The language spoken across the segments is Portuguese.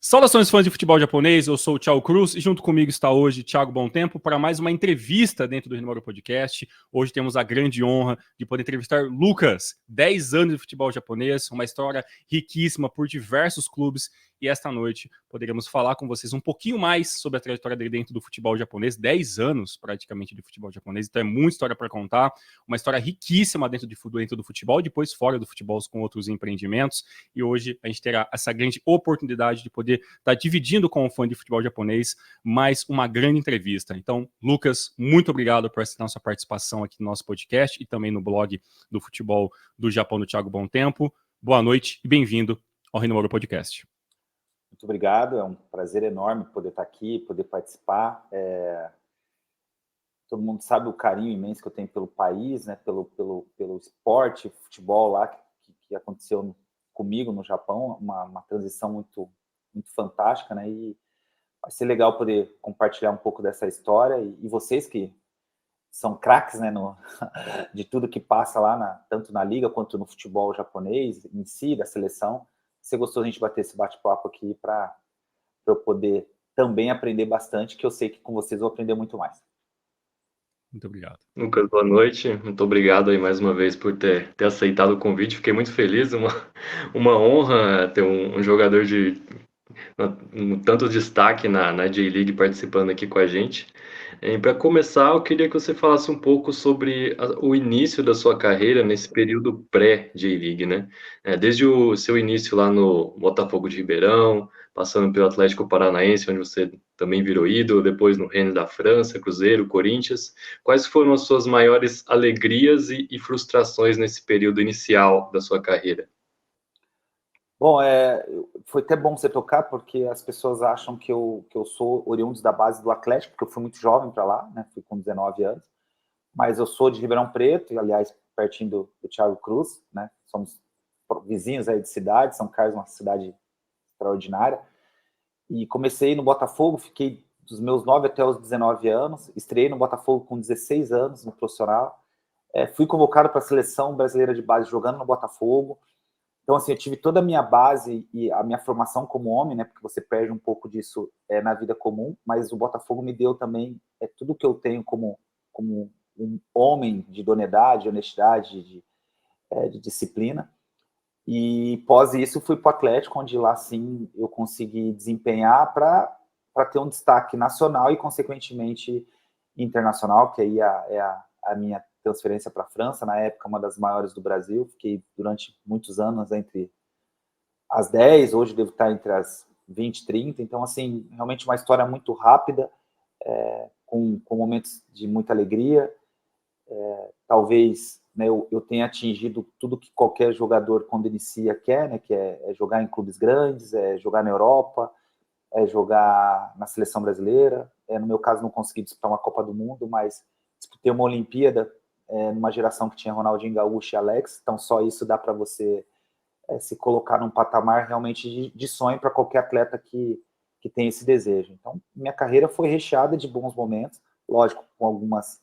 Saudações, fãs de futebol japonês, eu sou o Thiago Cruz e junto comigo está hoje Thiago Bom Tempo para mais uma entrevista dentro do Renemaru Podcast. Hoje temos a grande honra de poder entrevistar Lucas, 10 anos de futebol japonês, uma história riquíssima por diversos clubes, e esta noite poderemos falar com vocês um pouquinho mais sobre a trajetória dele dentro do futebol japonês, 10 anos praticamente de futebol japonês, então é muita história para contar, uma história riquíssima dentro do futebol, depois fora do futebol com outros empreendimentos, e hoje a gente terá essa grande oportunidade de poder estar dividindo com o fã de futebol japonês mais uma grande entrevista. Então, Lucas, muito obrigado por essa nossa participação aqui no nosso podcast e também no blog do futebol do Japão do Thiago Bom Tempo. Boa noite e bem-vindo ao Renemaru Podcast. Muito obrigado, é um prazer enorme poder estar aqui, poder participar. Todo mundo sabe o carinho imenso que eu tenho pelo país, né, pelo esporte, futebol lá que aconteceu comigo no Japão, uma transição muito fantástica, né, e vai ser legal poder compartilhar um pouco dessa história, e vocês que são craques, né, de tudo que passa lá, tanto na liga quanto no futebol japonês em si, da seleção. Você gostou de a gente bater esse bate-papo aqui para eu poder também aprender bastante, que eu sei que com vocês eu vou aprender muito mais. Muito obrigado. Lucas, boa noite. Muito obrigado aí mais uma vez por ter aceitado o convite. Fiquei muito feliz, uma honra ter um jogador de tanto destaque na J-League participando aqui com a gente. Para começar, eu queria que você falasse um pouco sobre o início da sua carreira nesse período pré-J-League, né? Desde o seu início lá no Botafogo de Ribeirão, passando pelo Atlético Paranaense, onde você também virou ídolo, depois no Rennes da França, Cruzeiro, Corinthians. Quais foram as suas maiores alegrias e frustrações nesse período inicial da sua carreira? Bom, foi até bom você tocar, porque as pessoas acham que eu sou oriundo da base do Atlético, porque eu fui muito jovem para lá, né? Fui com 19 anos, mas eu sou de Ribeirão Preto, e aliás, pertinho do Thiago Cruz, né? Somos vizinhos aí de cidade, São Carlos é uma cidade extraordinária, e comecei no Botafogo, fiquei dos meus 9 até os 19 anos, estreiei no Botafogo com 16 anos, no profissional, fui convocado para a seleção brasileira de base jogando no Botafogo. Então, assim, eu tive toda a minha base e a minha formação como homem, né? Porque você perde um pouco disso na vida comum, mas o Botafogo me deu também tudo que eu tenho como um homem de idoneidade, de honestidade, de disciplina. E pós isso, fui para o Atlético, onde lá, sim, eu consegui desempenhar para ter um destaque nacional e, consequentemente, internacional, que aí é a minha transferência para a França, na época uma das maiores do Brasil, fiquei durante muitos anos entre as 10, hoje devo estar entre as 20 e 30, então, assim, realmente uma história muito rápida, com momentos de muita alegria, talvez, né, eu tenha atingido tudo que qualquer jogador quando inicia quer, né, que é jogar em clubes grandes, jogar na Europa, jogar na seleção brasileira, no meu caso não consegui disputar uma Copa do Mundo, mas disputei uma Olimpíada, numa geração que tinha Ronaldinho Gaúcho e Alex, então só isso dá para você se colocar num patamar realmente de sonho para qualquer atleta que tem esse desejo. Então, minha carreira foi recheada de bons momentos, lógico, com algumas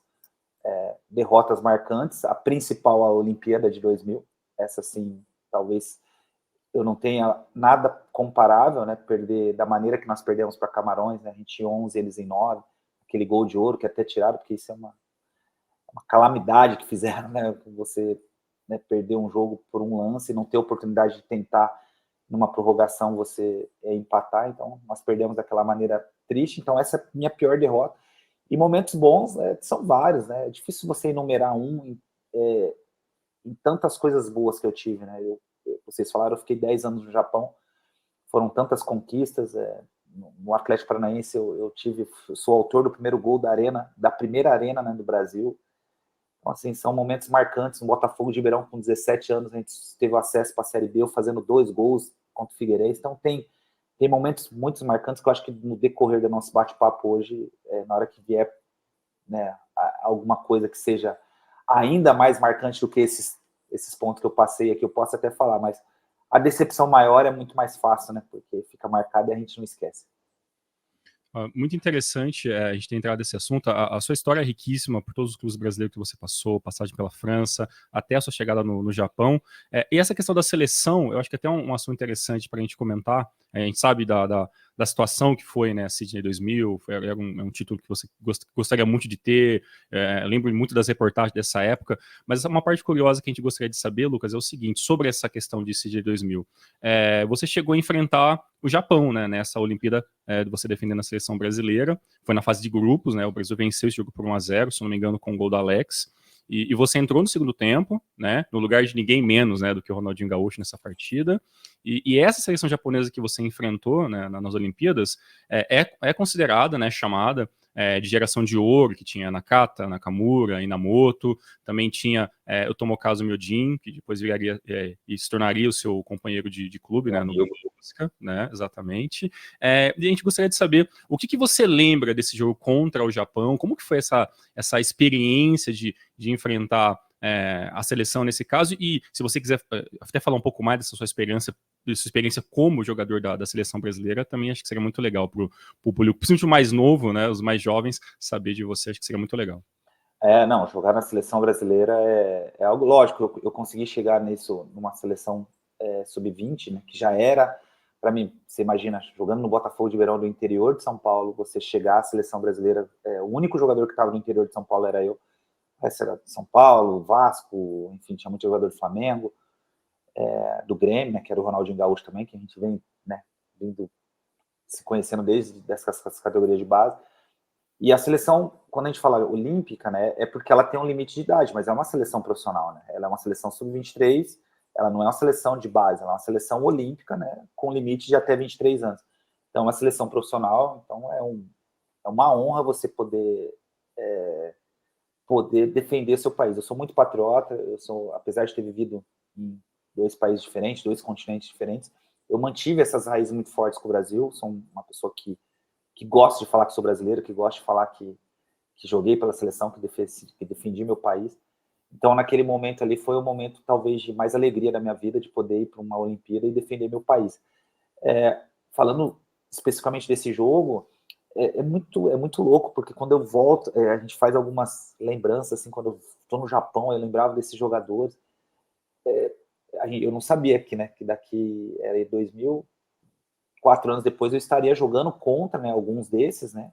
derrotas marcantes, a principal a Olimpíada de 2000, essa sim, talvez eu não tenha nada comparável, né, perder da maneira que nós perdemos para Camarões, né, a gente 11, eles em 9, aquele gol de ouro que até tiraram, porque isso é uma calamidade que fizeram, né? Você, né, perder um jogo por um lance e não ter oportunidade de tentar, numa prorrogação, você empatar. Então, nós perdemos daquela maneira triste. Então, essa é a minha pior derrota. E momentos bons são vários, né? É difícil você enumerar em tantas coisas boas que eu tive, né? Vocês falaram, eu fiquei 10 anos no Japão, foram tantas conquistas. No Atlético Paranaense, eu sou autor do primeiro gol da primeira arena, né, do Brasil. Então, assim, são momentos marcantes. No Botafogo de Ribeirão, com 17 anos, a gente teve acesso para a Série B, eu fazendo 2 gols contra o Figueirense. Então, tem momentos muito marcantes que eu acho que no decorrer do nosso bate-papo hoje, na hora que vier, né, alguma coisa que seja ainda mais marcante do que esses pontos que eu passei aqui, eu posso até falar, mas a decepção maior é muito mais fácil, né? Porque fica marcado e a gente não esquece. Muito interessante a gente ter entrado nesse assunto. A sua história é riquíssima por todos os clubes brasileiros que você passou, passagem pela França, até a sua chegada no Japão. E essa questão da seleção, eu acho que até um assunto interessante para a gente comentar. A gente sabe da situação que foi, né, Sydney 2000, era um título que você gostaria muito de ter, eu lembro muito das reportagens dessa época, mas uma parte curiosa que a gente gostaria de saber, Lucas, é o seguinte, sobre essa questão de Sydney 2000. Você chegou a enfrentar o Japão, né, nessa Olimpíada, você defendendo a seleção brasileira, foi na fase de grupos, né, o Brasil venceu esse jogo por 1-0, se não me engano, com o gol do Alex, e você entrou no segundo tempo, né, no lugar de ninguém menos, né, do que o Ronaldinho Gaúcho nessa partida, e essa seleção japonesa que você enfrentou, né, nas Olimpíadas é considerada, né, chamada de geração de ouro, que tinha Nakata, Nakamura, Inamoto, também tinha o Tomokazu Myojin, que depois viraria e se tornaria o seu companheiro de clube, né, no Osaka, né, exatamente. E a gente gostaria de saber o que você lembra desse jogo contra o Japão, como que foi essa experiência de enfrentar a seleção nesse caso, e se você quiser até falar um pouco mais dessa sua experiência como jogador da seleção brasileira, também acho que seria muito legal para o público, principalmente o mais novo, né, os mais jovens, saber de você, acho que seria muito legal. Não, jogar na seleção brasileira é algo lógico, eu consegui chegar nisso numa seleção sub-20, né, que já era, para mim, você imagina, jogando no Botafogo de Ribeirão do interior de São Paulo, você chegar à seleção brasileira, o único jogador que estava no interior de São Paulo era eu, era de São Paulo, Vasco, enfim, tinha muito jogador do Flamengo, do Grêmio, né, que era o Ronaldinho Gaúcho também, que a gente vem, né, vindo se conhecendo desde dessas categorias de base. E a seleção, quando a gente fala olímpica, né, é porque ela tem um limite de idade, mas é uma seleção profissional, né? Ela é uma seleção sub-23, ela não é uma seleção de base, ela é uma seleção olímpica, né, com limite de até 23 anos. Então, é uma seleção profissional, então é uma honra você poder defender seu país. Eu sou muito patriota, apesar de ter vivido em 2 países diferentes, 2 continentes diferentes, eu mantive essas raízes muito fortes com o Brasil, sou uma pessoa que gosta de falar que sou brasileiro, que gosta de falar que joguei pela seleção, que defendi meu país. Então, naquele momento ali, foi o momento, talvez, de mais alegria da minha vida, de poder ir para uma Olimpíada e defender meu país. Falando especificamente desse jogo, é muito louco, porque quando eu volto, a gente faz algumas lembranças, assim, quando eu estou no Japão, eu lembrava desses jogadores. Eu não sabia que daqui era 2000, 4 anos depois eu estaria jogando contra, né, alguns desses, né,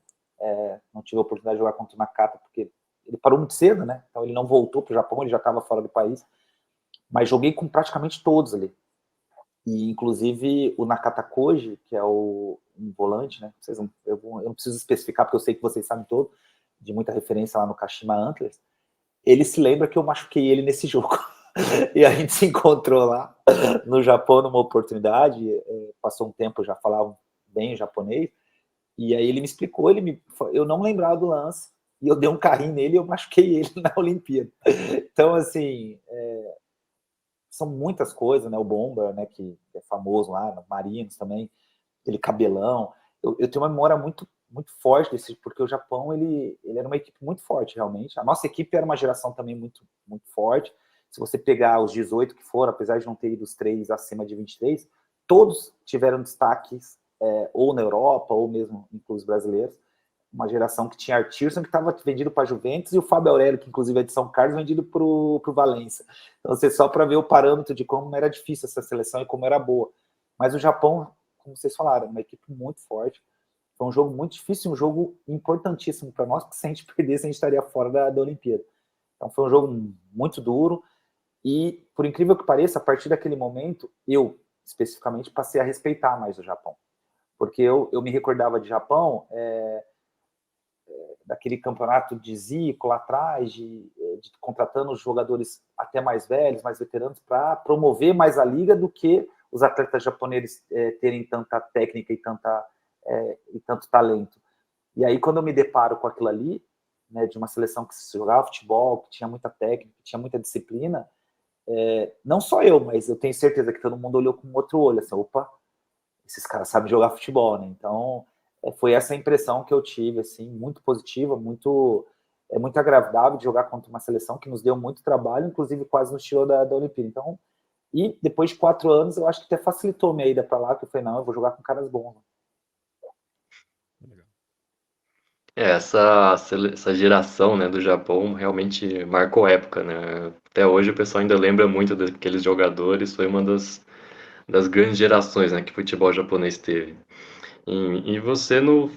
não tive a oportunidade de jogar contra o Nakata, porque ele parou muito cedo, né, então ele não voltou para o Japão, ele já estava fora do país, mas joguei com praticamente todos ali, e inclusive o Nakata Koji, que é um volante, né, eu não preciso especificar, porque eu sei que vocês sabem todo, de muita referência lá no Kashima Antlers, ele se lembra que eu machuquei ele nesse jogo. E a gente se encontrou lá no Japão numa oportunidade, passou um tempo, já falava bem japonês, e aí ele me explicou, eu não lembrava do lance, e eu dei um carrinho nele e eu machuquei ele na Olimpíada. Então, assim, são muitas coisas, né? O Bomba, né, que é famoso lá, no Marinos também, aquele cabelão. Eu tenho uma memória muito, muito forte desse, porque o Japão, ele era uma equipe muito forte, realmente. A nossa equipe era uma geração também muito, muito forte. Se você pegar os 18 que foram, apesar de não ter ido os 3 acima de 23, todos tiveram destaques ou na Europa, ou mesmo em clubes brasileiros. Uma geração que tinha Artirson, que estava vendido para a Juventus, e o Fábio Aurélio, que inclusive é de São Carlos, vendido para o Valência. Então, você só para ver o parâmetro de como era difícil essa seleção e como era boa. Mas o Japão, como vocês falaram, é uma equipe muito forte. Foi um jogo muito difícil, um jogo importantíssimo para nós, porque se a gente perdesse, a gente estaria fora da Olimpíada. Então, foi um jogo muito duro. E, por incrível que pareça, a partir daquele momento, eu, especificamente, passei a respeitar mais o Japão. Porque eu me recordava de Japão, daquele campeonato de Zico lá atrás, de contratando os jogadores até mais velhos, mais veteranos, para promover mais a liga do que os atletas japoneses terem tanta técnica e tanto talento. E aí, quando eu me deparo com aquilo ali, né, de uma seleção que se jogava futebol, que tinha muita técnica, que tinha muita disciplina, não só eu, mas eu tenho certeza que todo mundo olhou com outro olho, assim, opa, esses caras sabem jogar futebol, né? Então, foi essa impressão que eu tive, assim, muito positiva, muito agradável de jogar contra uma seleção que nos deu muito trabalho, inclusive quase nos tirou da Olimpíada. Então, e depois de 4 anos, eu acho que até facilitou minha ida para lá, que eu falei, não, eu vou jogar com caras bons. Essa geração, né, do Japão realmente marcou época, né? Até hoje o pessoal ainda lembra muito daqueles jogadores, foi uma das grandes gerações, né, que o futebol japonês teve. E você, no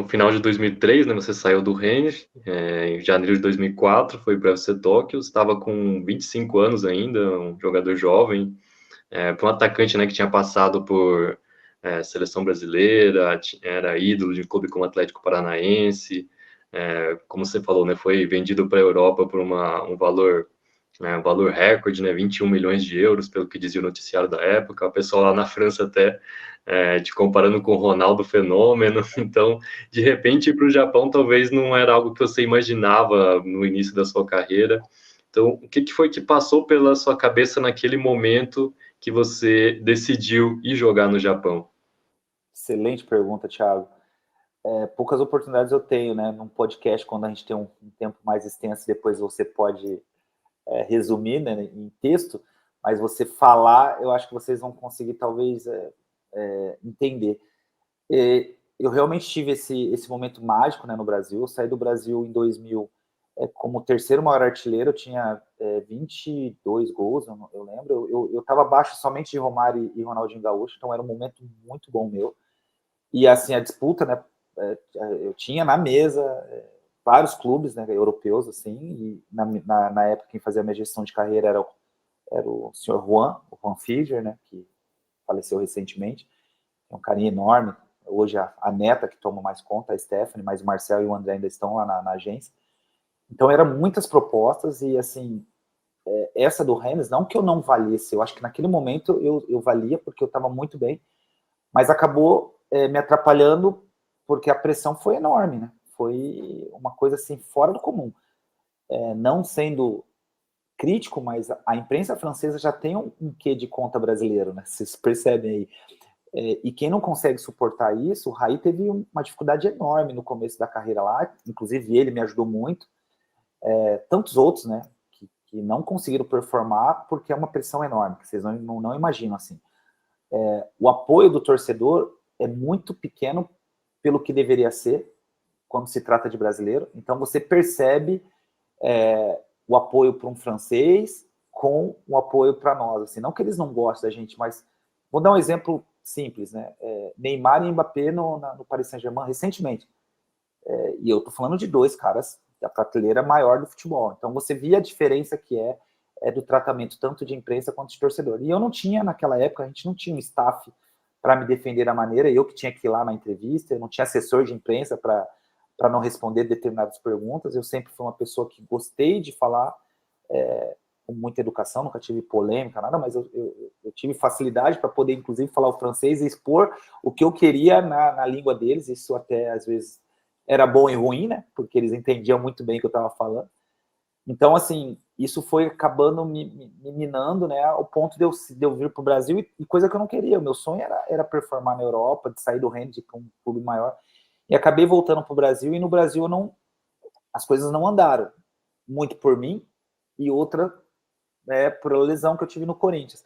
final de 2003, né, você saiu do Rennes, em janeiro de 2004, foi para o FC Tóquio, estava com 25 anos ainda, um jogador jovem, para um atacante, né, que tinha passado por seleção brasileira, era ídolo de um clube como Atlético Paranaense, como você falou, né, foi vendido para a Europa por um valor recorde, né, 21 milhões de euros, pelo que dizia o noticiário da época. O pessoal lá na França até te comparando com o Ronaldo Fenômeno. Então, de repente, para o Japão, talvez não era algo que você imaginava no início da sua carreira. Então, o que foi que passou pela sua cabeça naquele momento que você decidiu ir jogar no Japão? Excelente pergunta, Thiago. Poucas oportunidades eu tenho, né? Num podcast, quando a gente tem um tempo mais extenso, depois você pode resumir, né, em texto, mas você falar, eu acho que vocês vão conseguir talvez entender. Eu realmente tive esse momento mágico, né, no Brasil. Eu saí do Brasil em 2000 como o terceiro maior artilheiro, eu tinha 22 gols, eu lembro. Eu estava abaixo somente de Romário e Ronaldinho Gaúcho, então era um momento muito bom meu. E assim, a disputa, né, eu tinha na mesa vários clubes, né, europeus, assim, e na época quem fazia a minha gestão de carreira era o senhor Juan, o Juan Fischer, né, que faleceu recentemente. Tem um carinho enorme. Hoje a neta que toma mais conta, a Stephanie, mas o Marcel e o André ainda estão lá na agência. Então eram muitas propostas e assim, essa do Rennes, não que eu não valesse, eu acho que naquele momento eu valia porque eu estava muito bem, mas acabou me atrapalhando porque a pressão foi enorme, né? Foi uma coisa assim fora do comum. Não sendo crítico, mas a imprensa francesa já tem um quê de conta brasileiro, né? Vocês percebem aí. E quem não consegue suportar isso, o Raí teve uma dificuldade enorme no começo da carreira lá, inclusive ele me ajudou muito, tantos outros, né, que não conseguiram performar porque é uma pressão enorme, que vocês não imaginam, assim. O apoio do torcedor é muito pequeno pelo que deveria ser quando se trata de brasileiro, então você percebe o apoio para um francês com o apoio para nós, assim, não que eles não gostem da gente, mas vou dar um exemplo simples, né? Neymar e Mbappé no Paris Saint-Germain recentemente, e eu tô falando de dois caras da prateleira maior do futebol, então você via a diferença que do tratamento tanto de imprensa quanto de torcedor, e eu não tinha naquela época, a gente não tinha um staff para me defender da maneira, eu que tinha que ir lá na entrevista, eu não tinha assessor de imprensa para não responder determinadas perguntas, eu sempre fui uma pessoa que gostei de falar com muita educação, nunca tive polêmica, nada, mas eu tive facilidade para poder, inclusive, falar o francês e expor o que eu queria na língua deles, isso até, às vezes, era bom e ruim, né, porque eles entendiam muito bem o que eu estava falando. Então, assim, isso foi acabando me minando, né, ao ponto de eu vir para o Brasil, e coisa que eu não queria, o meu sonho era performar na Europa, de sair do Rennes para um clube maior, e acabei voltando para o Brasil, e no Brasil as coisas não andaram, muito por mim, e outra por a lesão que eu tive no Corinthians.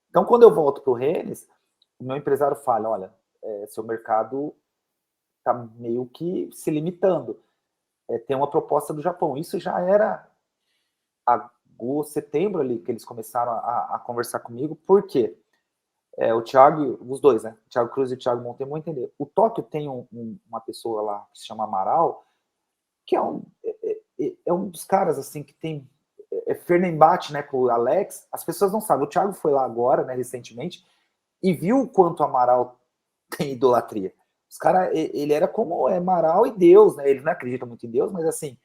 Então, quando eu volto para o Rennes, o meu empresário fala, olha, seu mercado está meio que se limitando. Tem uma proposta do Japão. Isso já era agosto, setembro ali, que eles começaram a conversar comigo. Por quê? O Thiago, os dois, né? O Thiago Cruz e o Thiago Monteiro vão entender. O Tóquio tem uma pessoa lá que se chama Amaral, que é um dos caras, assim, que tem Fernembate, né, com o Alex, as pessoas não sabem. O Thiago foi lá agora, né, recentemente, e viu o quanto o Amaral tem idolatria. Os caras, ele era como Amaral e Deus, né? Ele não acredita muito em Deus, mas assim,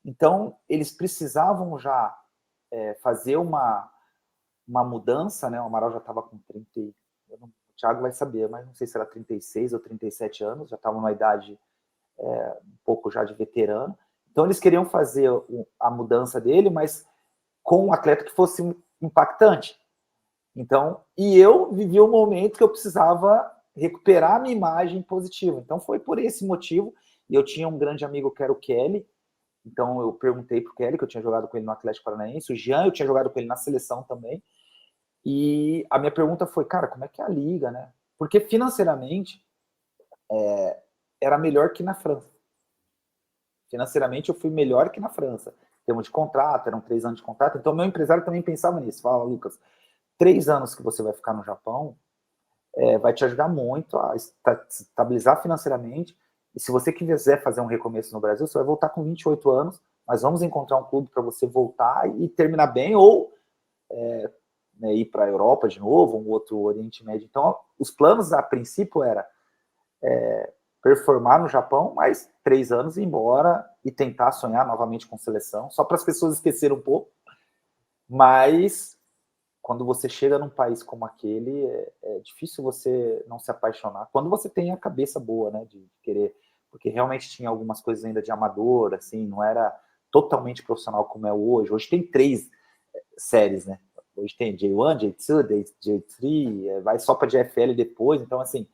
então eles precisavam já fazer uma mudança, né? O Amaral já estava com 30, o Thiago vai saber, mas não sei se era 36 ou 37 anos, já estava numa idade um pouco já de veterano. Então eles queriam fazer a mudança dele, mas com um atleta que fosse impactante. Então, e eu vivi um momento que eu precisava recuperar a minha imagem positiva. Então foi por esse motivo, e eu tinha um grande amigo que era o Kelly, então eu perguntei pro Kelly, que eu tinha jogado com ele no Atlético Paranaense, o Jean, eu tinha jogado com ele na seleção também, e a minha pergunta foi, cara, como é que é a liga, né? Porque financeiramente era melhor que na França. financeiramente eu fui melhor que na França. Em termos de contrato, eram 3 anos de contrato. Então, meu empresário também pensava nisso. Fala, Lucas, 3 anos que você vai ficar no Japão vai te ajudar muito a estabilizar financeiramente. E se você quiser fazer um recomeço no Brasil, você vai voltar com 28 anos, mas vamos encontrar um clube para você voltar e terminar bem, ou né, ir para a Europa de novo, um outro Oriente Médio. Então, os planos, a princípio, era performar no Japão, mais 3 anos, ir embora e tentar sonhar novamente com seleção, só para as pessoas esquecerem um pouco. Mas quando você chega num país como aquele, é difícil você não se apaixonar. Quando você tem a cabeça boa, né, de querer, porque realmente tinha algumas coisas ainda de amador, assim, não era totalmente profissional como é hoje. Hoje tem 3 séries, né? Hoje tem J1, J2, J3, vai só para JFL depois. Então, assim,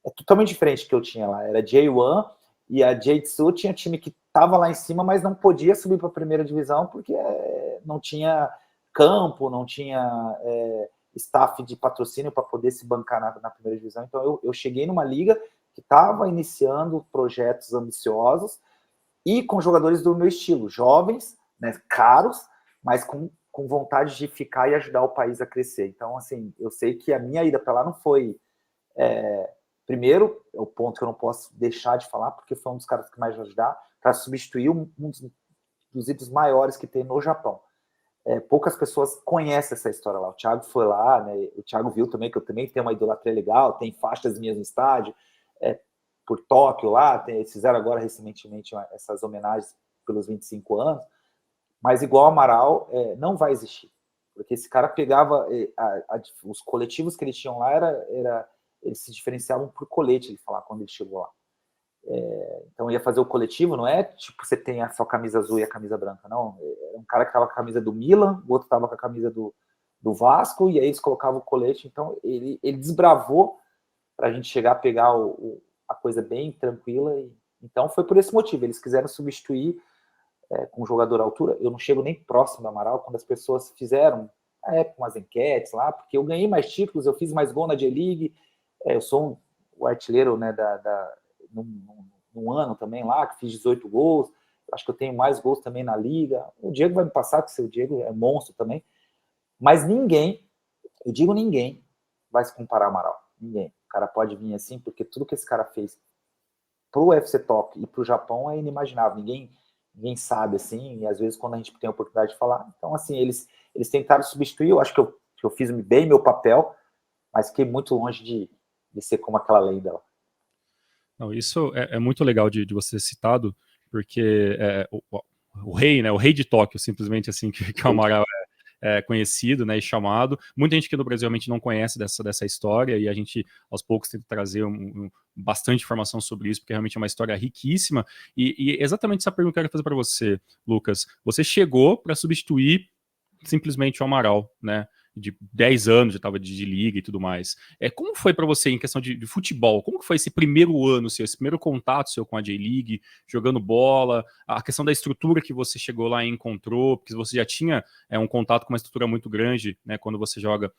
é totalmente diferente do que eu tinha lá. Era J1 e a J2 tinha time que estava lá em cima, mas não podia subir para a primeira divisão porque não tinha campo, não tinha staff de patrocínio para poder se bancar na primeira divisão. Então, eu cheguei numa liga que estava iniciando projetos ambiciosos e com jogadores do meu estilo, jovens, né, caros, mas com vontade de ficar e ajudar o país a crescer. Então, assim, eu sei que a minha ida para lá não foi... primeiro, é o ponto que eu não posso deixar de falar, porque foi um dos caras que mais vai ajudar, para substituir um dos ídolos maiores que tem no Japão. Poucas pessoas conhecem essa história lá. O Thiago foi lá, né? O Thiago viu também que eu também tenho uma idolatria legal, tem faixas minhas no estádio, por Tóquio lá, eles fizeram agora recentemente essas homenagens pelos 25 anos, mas igual Amaral não vai existir, porque esse cara pegava os coletivos que eles tinham lá, eles se diferenciavam por colete, ele falava quando ele chegou lá. Então ia fazer o coletivo, não é tipo você tem a sua camisa azul e a camisa branca, não. Era um cara que estava com a camisa do Milan, o outro estava com a camisa do Vasco, e aí eles colocavam o colete. Então ele desbravou para a gente chegar a pegar a coisa bem tranquila. Então foi por esse motivo, eles quiseram substituir com um jogador à altura. Eu não chego nem próximo do Amaral, quando as pessoas fizeram umas enquetes lá, porque eu ganhei mais títulos, eu fiz mais gol na J-League, eu sou o artilheiro, né, num ano também lá, que fiz 18 gols, acho que eu tenho mais gols também na Liga. O Diego vai me passar, porque o Diego é monstro também, mas ninguém, eu digo ninguém, vai se comparar ao Amaral. Ninguém. O cara pode vir assim, porque tudo que esse cara fez pro UFC Top e pro Japão é inimaginável. Ninguém sabe, assim, e às vezes quando a gente tem a oportunidade de falar, então, assim, eles tentaram substituir, eu acho que eu fiz bem meu papel, mas fiquei muito longe de ser como aquela lenda lá. Não, isso é muito legal de você ser citado, porque o rei, né, o rei de Tóquio, simplesmente assim, que o Amaral é conhecido, né, e chamado. Muita gente aqui no Brasil realmente não conhece dessa história, e a gente, aos poucos, tenta trazer bastante informação sobre isso, porque realmente é uma história riquíssima. E exatamente essa pergunta que eu quero fazer para você, Lucas. Você chegou para substituir simplesmente o Amaral, né? De 10 anos, já estava de liga e tudo mais. Como foi para você em questão de futebol? Como que foi esse primeiro ano seu, esse primeiro contato seu com a J-League, jogando bola, a questão da estrutura que você chegou lá e encontrou, porque você já tinha um contato com uma estrutura muito grande, né, quando você joga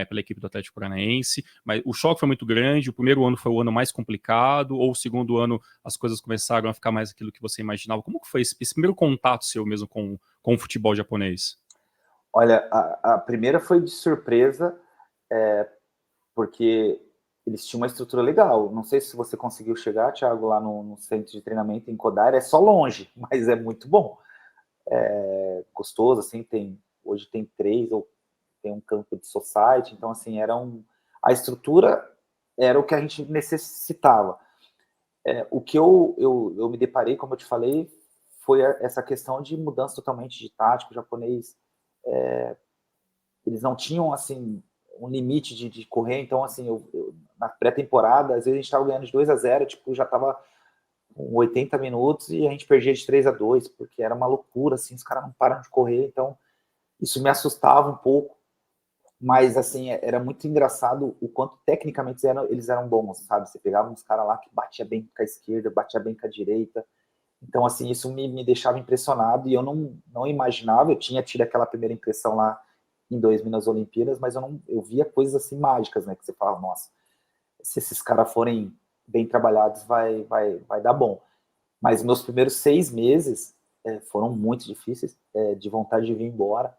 pela equipe do Atlético Paranaense, mas o choque foi muito grande, o primeiro ano foi o ano mais complicado, ou o segundo ano as coisas começaram a ficar mais aquilo que você imaginava? Como que foi esse primeiro contato seu mesmo com o futebol japonês? Olha, a primeira foi de surpresa, porque eles tinham uma estrutura legal. Não sei se você conseguiu chegar, Thiago, lá no centro de treinamento em Kodaira. É só longe, mas é muito bom. Gostoso, assim, hoje tem 3, ou tem um campo de society. Então, assim, a estrutura era o que a gente necessitava. O que eu me deparei, como eu te falei, foi essa questão de mudança totalmente de tática. O japonês, eles não tinham, assim, um limite de correr. Então, assim, na pré-temporada, às vezes a gente estava ganhando de 2-0, tipo, já estava com 80 minutos e a gente perdia de 3-2, porque era uma loucura, assim, os caras não param de correr. Então, isso me assustava um pouco, mas, assim, era muito engraçado o quanto tecnicamente eles eram bons, sabe? Você pegava uns caras lá que batia bem com a esquerda, batia bem com a direita. Então, assim, isso me deixava impressionado, e eu não imaginava. Eu tinha tido aquela primeira impressão lá em 2000 nas Olimpíadas, mas eu via coisas assim mágicas, né? Que você falava, nossa, se esses caras forem bem trabalhados, vai dar bom. Mas meus primeiros 6 meses foram muito difíceis, de vontade de vir embora,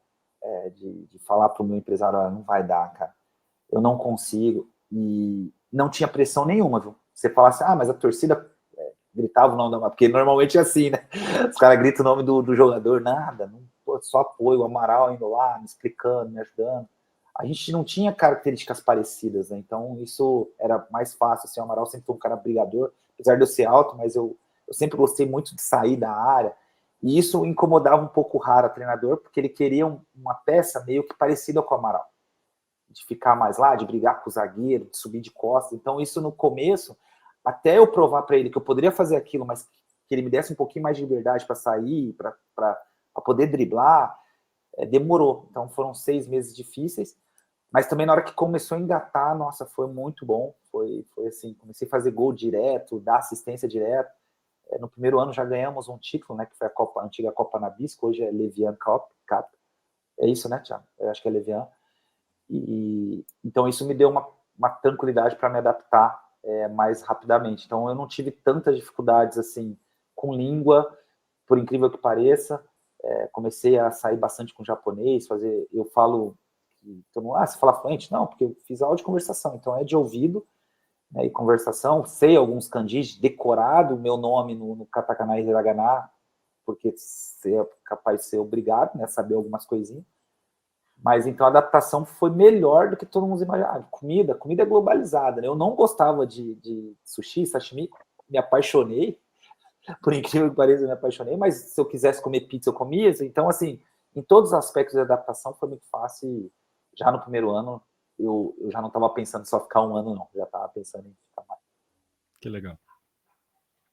de falar para o meu empresário, não vai dar, cara, eu não consigo, e não tinha pressão nenhuma, viu? Você falasse, mas a torcida gritava o nome da marca, porque normalmente é assim, né? Os caras gritam o nome do jogador, nada, não, pô, só apoio, o Amaral indo lá, me explicando, me ajudando. A gente não tinha características parecidas, né? Então isso era mais fácil, assim, o Amaral sempre foi um cara brigador, apesar de eu ser alto, mas eu sempre gostei muito de sair da área, e isso incomodava um pouco o Rara, treinador, porque ele queria uma peça meio que parecida com o Amaral, de ficar mais lá, de brigar com o zagueiro, de subir de costas. Então isso no começo, até eu provar para ele que eu poderia fazer aquilo, mas que ele me desse um pouquinho mais de liberdade para sair, para poder driblar, demorou. Então foram 6 meses difíceis, mas também na hora que começou a engatar, nossa, foi muito bom. Foi assim, comecei a fazer gol direto, dar assistência direto. No primeiro ano já ganhamos um título, né, que foi a antiga Copa Nabisco, hoje é Levian Cup. É isso, né, Thiago? Eu acho que é Levian. E então isso me deu uma tranquilidade para me adaptar mais rapidamente. Então eu não tive tantas dificuldades assim com língua, por incrível que pareça. Comecei a sair bastante com japonês, eu falo, você fala fluente? Não, porque eu fiz aula de conversação, então é de ouvido, né, e conversação, sei alguns kanjis, decorado o meu nome no katakana e hiragana, porque você é capaz de ser obrigado, né, a saber algumas coisinhas. Mas então a adaptação foi melhor do que todo mundo imaginava. Comida é globalizada, né? Eu não gostava de sushi, sashimi, me apaixonei, por incrível que pareça, eu me apaixonei, mas se eu quisesse comer pizza, eu comia. Então, assim, em todos os aspectos de adaptação foi muito fácil. E já no primeiro ano, eu já não estava pensando em só ficar um ano, não. Já estava pensando em ficar mais. Que legal.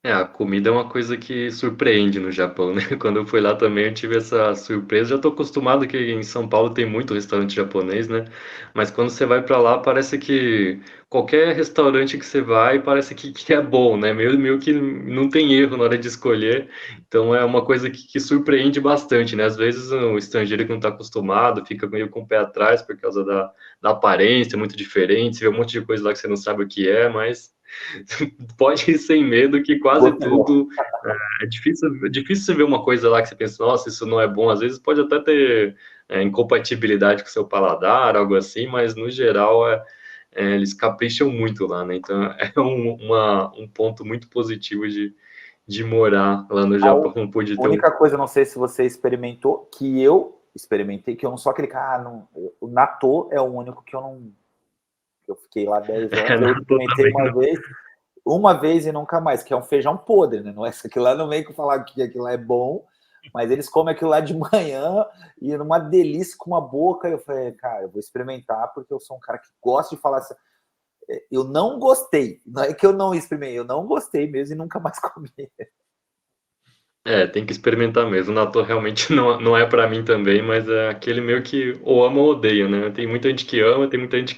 A comida é uma coisa que surpreende no Japão, né? Quando eu fui lá também eu tive essa surpresa. Já estou acostumado que em São Paulo tem muito restaurante japonês, né? Mas quando você vai para lá, parece que qualquer restaurante que você vai, parece que é bom, né? Meio que não tem erro na hora de escolher. Então é uma coisa que surpreende bastante, né? Às vezes o estrangeiro que não está acostumado fica meio com o pé atrás por causa da aparência, muito diferente. Você vê um monte de coisa lá que você não sabe o que é, mas pode ir sem medo que quase tudo é difícil você ver uma coisa lá que você pensa, nossa, isso não é bom. Às vezes pode até ter incompatibilidade com o seu paladar, algo assim, mas no geral eles capricham muito lá, né? Então é um ponto muito positivo de morar lá no Japão, pude A ter única coisa, não sei se você experimentou, que eu experimentei, que eu não sou aquele cara, o natto é o único que eu fiquei lá 10 anos, eu experimentei uma vez e nunca mais, que é um feijão podre, né? Não é isso, aquilo lá não vem com falar que aquilo lá é bom, mas eles comem aquilo lá de manhã e numa delícia com uma boca. Eu falei, cara, eu vou experimentar porque eu sou um cara que gosta de falar assim. Eu não gostei, não é que eu não experimentei, eu não gostei mesmo e nunca mais comi. Tem que experimentar mesmo. O natto realmente não é pra mim também, mas é aquele meio que ou ama ou odeia, né? Tem muita gente que ama, tem muita gente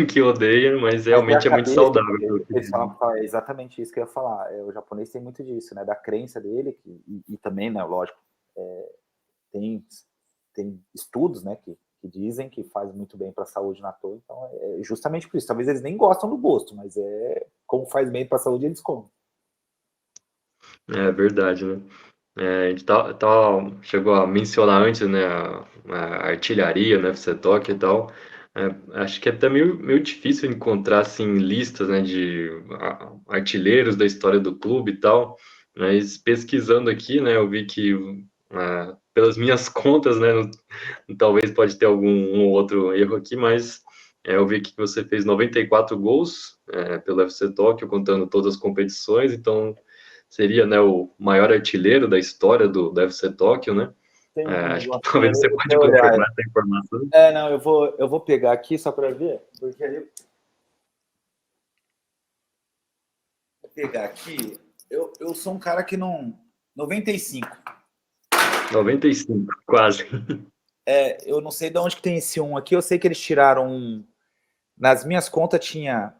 que odeia, mas Mas é realmente a é muito cabeça, saudável. eles falam, é exatamente isso que eu ia falar. O japonês tem muito disso, né? Da crença dele, e também, né, lógico, tem estudos, né, que dizem que faz muito bem para a saúde na toa, então é justamente por isso. Talvez eles nem gostam do gosto, mas como faz bem para a saúde, eles comem. É verdade, né? A gente chegou a mencionar antes, né, a artilharia, né, FC Tokyo e tal. Acho que é até meio difícil encontrar, assim, listas, né, de artilheiros da história do clube e tal, mas pesquisando aqui, né, eu vi que, pelas minhas contas, né, talvez pode ter algum um ou outro erro aqui, mas eu vi que você fez 94 gols pelo FC Tokyo, contando todas as competições, então seria, né, o maior artilheiro da história do FC Tokyo, né? Tem um Acho que negócio, talvez você deixa pode eu olhar. confirmar essa informação. Não, eu vou pegar aqui só para ver, porque aí vou pegar aqui, eu sou um cara que não... 95. 95, quase. Eu não sei de onde que tem esse 1 aqui, eu sei que eles tiraram um... Nas minhas contas tinha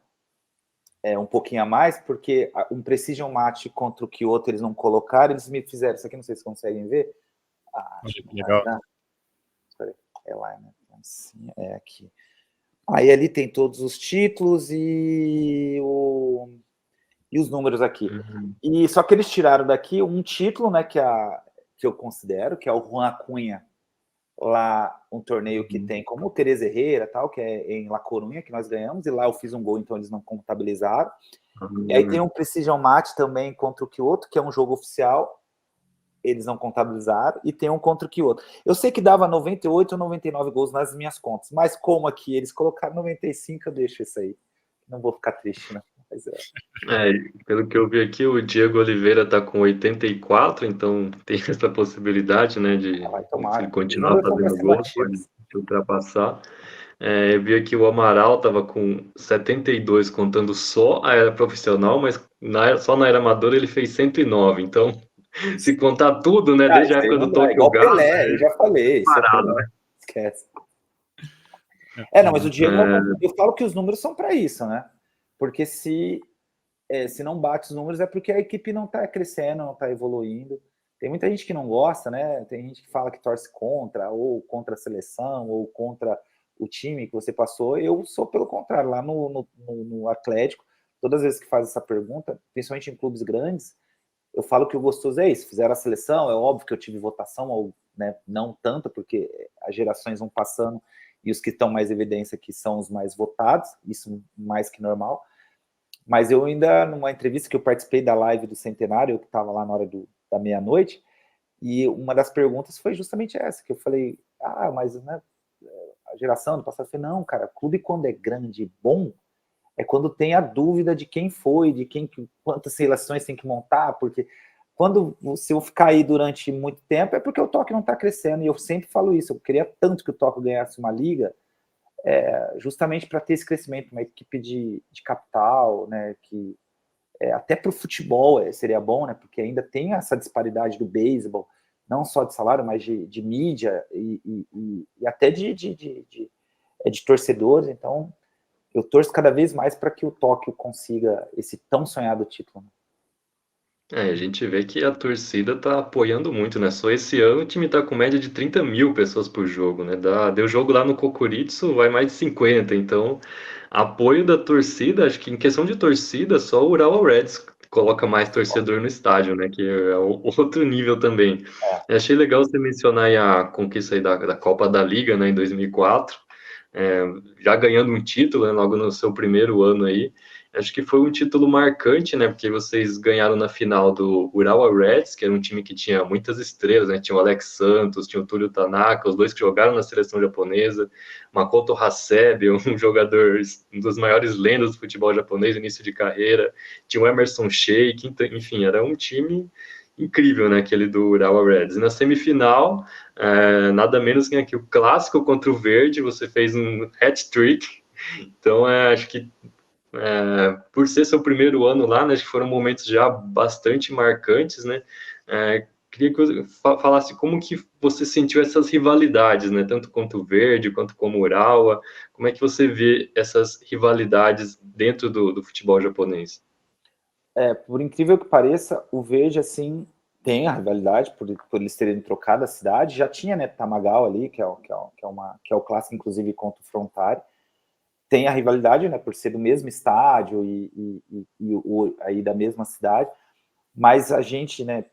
um pouquinho a mais, porque um Precision Match contra o que outro eles não colocaram, eles me fizeram, isso aqui não sei se conseguem ver. Acho que não vai dar. É lá, né? Assim, é aqui. Aí ali tem todos os títulos e E os números aqui. Uhum. E só que eles tiraram daqui um título, né, que eu considero, que é o Juan Cunha, lá um torneio que tem como o Teresa Herrera, tal, que é em La Coruña, que nós ganhamos, e lá eu fiz um gol, então eles não contabilizaram. E aí tem um Precision Match também contra o Kyoto, que é um jogo oficial, eles não contabilizaram, e tem um contra o Kyoto. Eu sei que dava 98 ou 99 gols nas minhas contas, mas como aqui eles colocaram 95, eu deixo isso aí. Não vou ficar triste, né? Mas Pelo que eu vi aqui, o Diego Oliveira tá com 84, então tem essa possibilidade, né, de vai se ele tomar. Os continuar números são para fazendo ser gols, pode batidos. ultrapassar. Eu vi aqui o Amaral tava com 72 contando só a era profissional, mas só na era amadora ele fez 109. Então, se contar tudo, né, Ah, desde a isso aí época não do dá. Tokyo Igual Galo, Pelé, eu já falei, isso é parado, Pelé. né? Esquece. Não, mas o Diego, eu falo que os números são para isso, né? Porque se não bate os números é porque a equipe não está crescendo, não está evoluindo. Tem muita gente que não gosta, né? Tem gente que fala que torce contra, ou contra a seleção, ou contra o time que você passou. Eu sou pelo contrário. Lá no Atlético, todas as vezes que faz essa pergunta, principalmente em clubes grandes, eu falo que o gostoso é isso. Fizeram a seleção, é óbvio que eu tive votação, ou né, não tanto, porque as gerações vão passando e os que estão mais em evidência que são os mais votados, isso mais que normal. Mas eu ainda, numa entrevista que eu participei da live do Centenário, eu que estava lá na hora da meia-noite, e uma das perguntas foi justamente essa, que eu falei, mas né, a geração do passado, eu falei, não, cara, clube quando é grande e bom, é quando tem a dúvida de quem foi, de quantas relações tem que montar, porque quando se eu ficar aí durante muito tempo, é porque o Tóquio não está crescendo, e eu sempre falo isso, eu queria tanto que o Tóquio ganhasse uma liga, justamente para ter esse crescimento, uma equipe de capital, né, que até para o futebol seria bom, né, porque ainda tem essa disparidade do beisebol, não só de salário, mas de mídia e até de torcedores. Então, eu torço cada vez mais para que o Tóquio consiga esse tão sonhado título. A gente vê que a torcida tá apoiando muito, né? Só esse ano o time tá com média de 30 mil pessoas por jogo, né? Deu jogo lá no Kokuritsu, vai mais de 50. Então, apoio da torcida, acho que em questão de torcida, só o Urawa Reds coloca mais torcedor no estádio, né? Que é outro nível também. Eu achei legal você mencionar aí a conquista aí da Copa da Liga, né, em 2004. Já ganhando um título, né, logo no seu primeiro ano aí. Acho que foi um título marcante, né? Porque vocês ganharam na final do Urawa Reds, que era um time que tinha muitas estrelas, né? Tinha o Alex Santos, tinha o Túlio Tanaka, os dois que jogaram na seleção japonesa, Makoto Hasebe, um jogador, um dos maiores lendas do futebol japonês, início de carreira, tinha o Emerson Sheik, enfim, era um time incrível, né? Aquele do Urawa Reds. E na semifinal, nada menos que aqui o clássico contra o Verde, você fez um hat-trick. Então, acho que por ser seu primeiro ano lá, né, acho que foram momentos já bastante marcantes, né? Queria que você falasse como que você sentiu essas rivalidades, né? Tanto contra o Verde, quanto com o Urawa. Como é que você vê essas rivalidades dentro do futebol japonês? Por incrível que pareça, o Verde, assim, tem a rivalidade por eles terem trocado a cidade. Já tinha, né, Tamagawa ali, que é o clássico, inclusive, contra o Frontari. Tem a rivalidade, né, por ser do mesmo estádio aí da mesma cidade, mas a gente, né,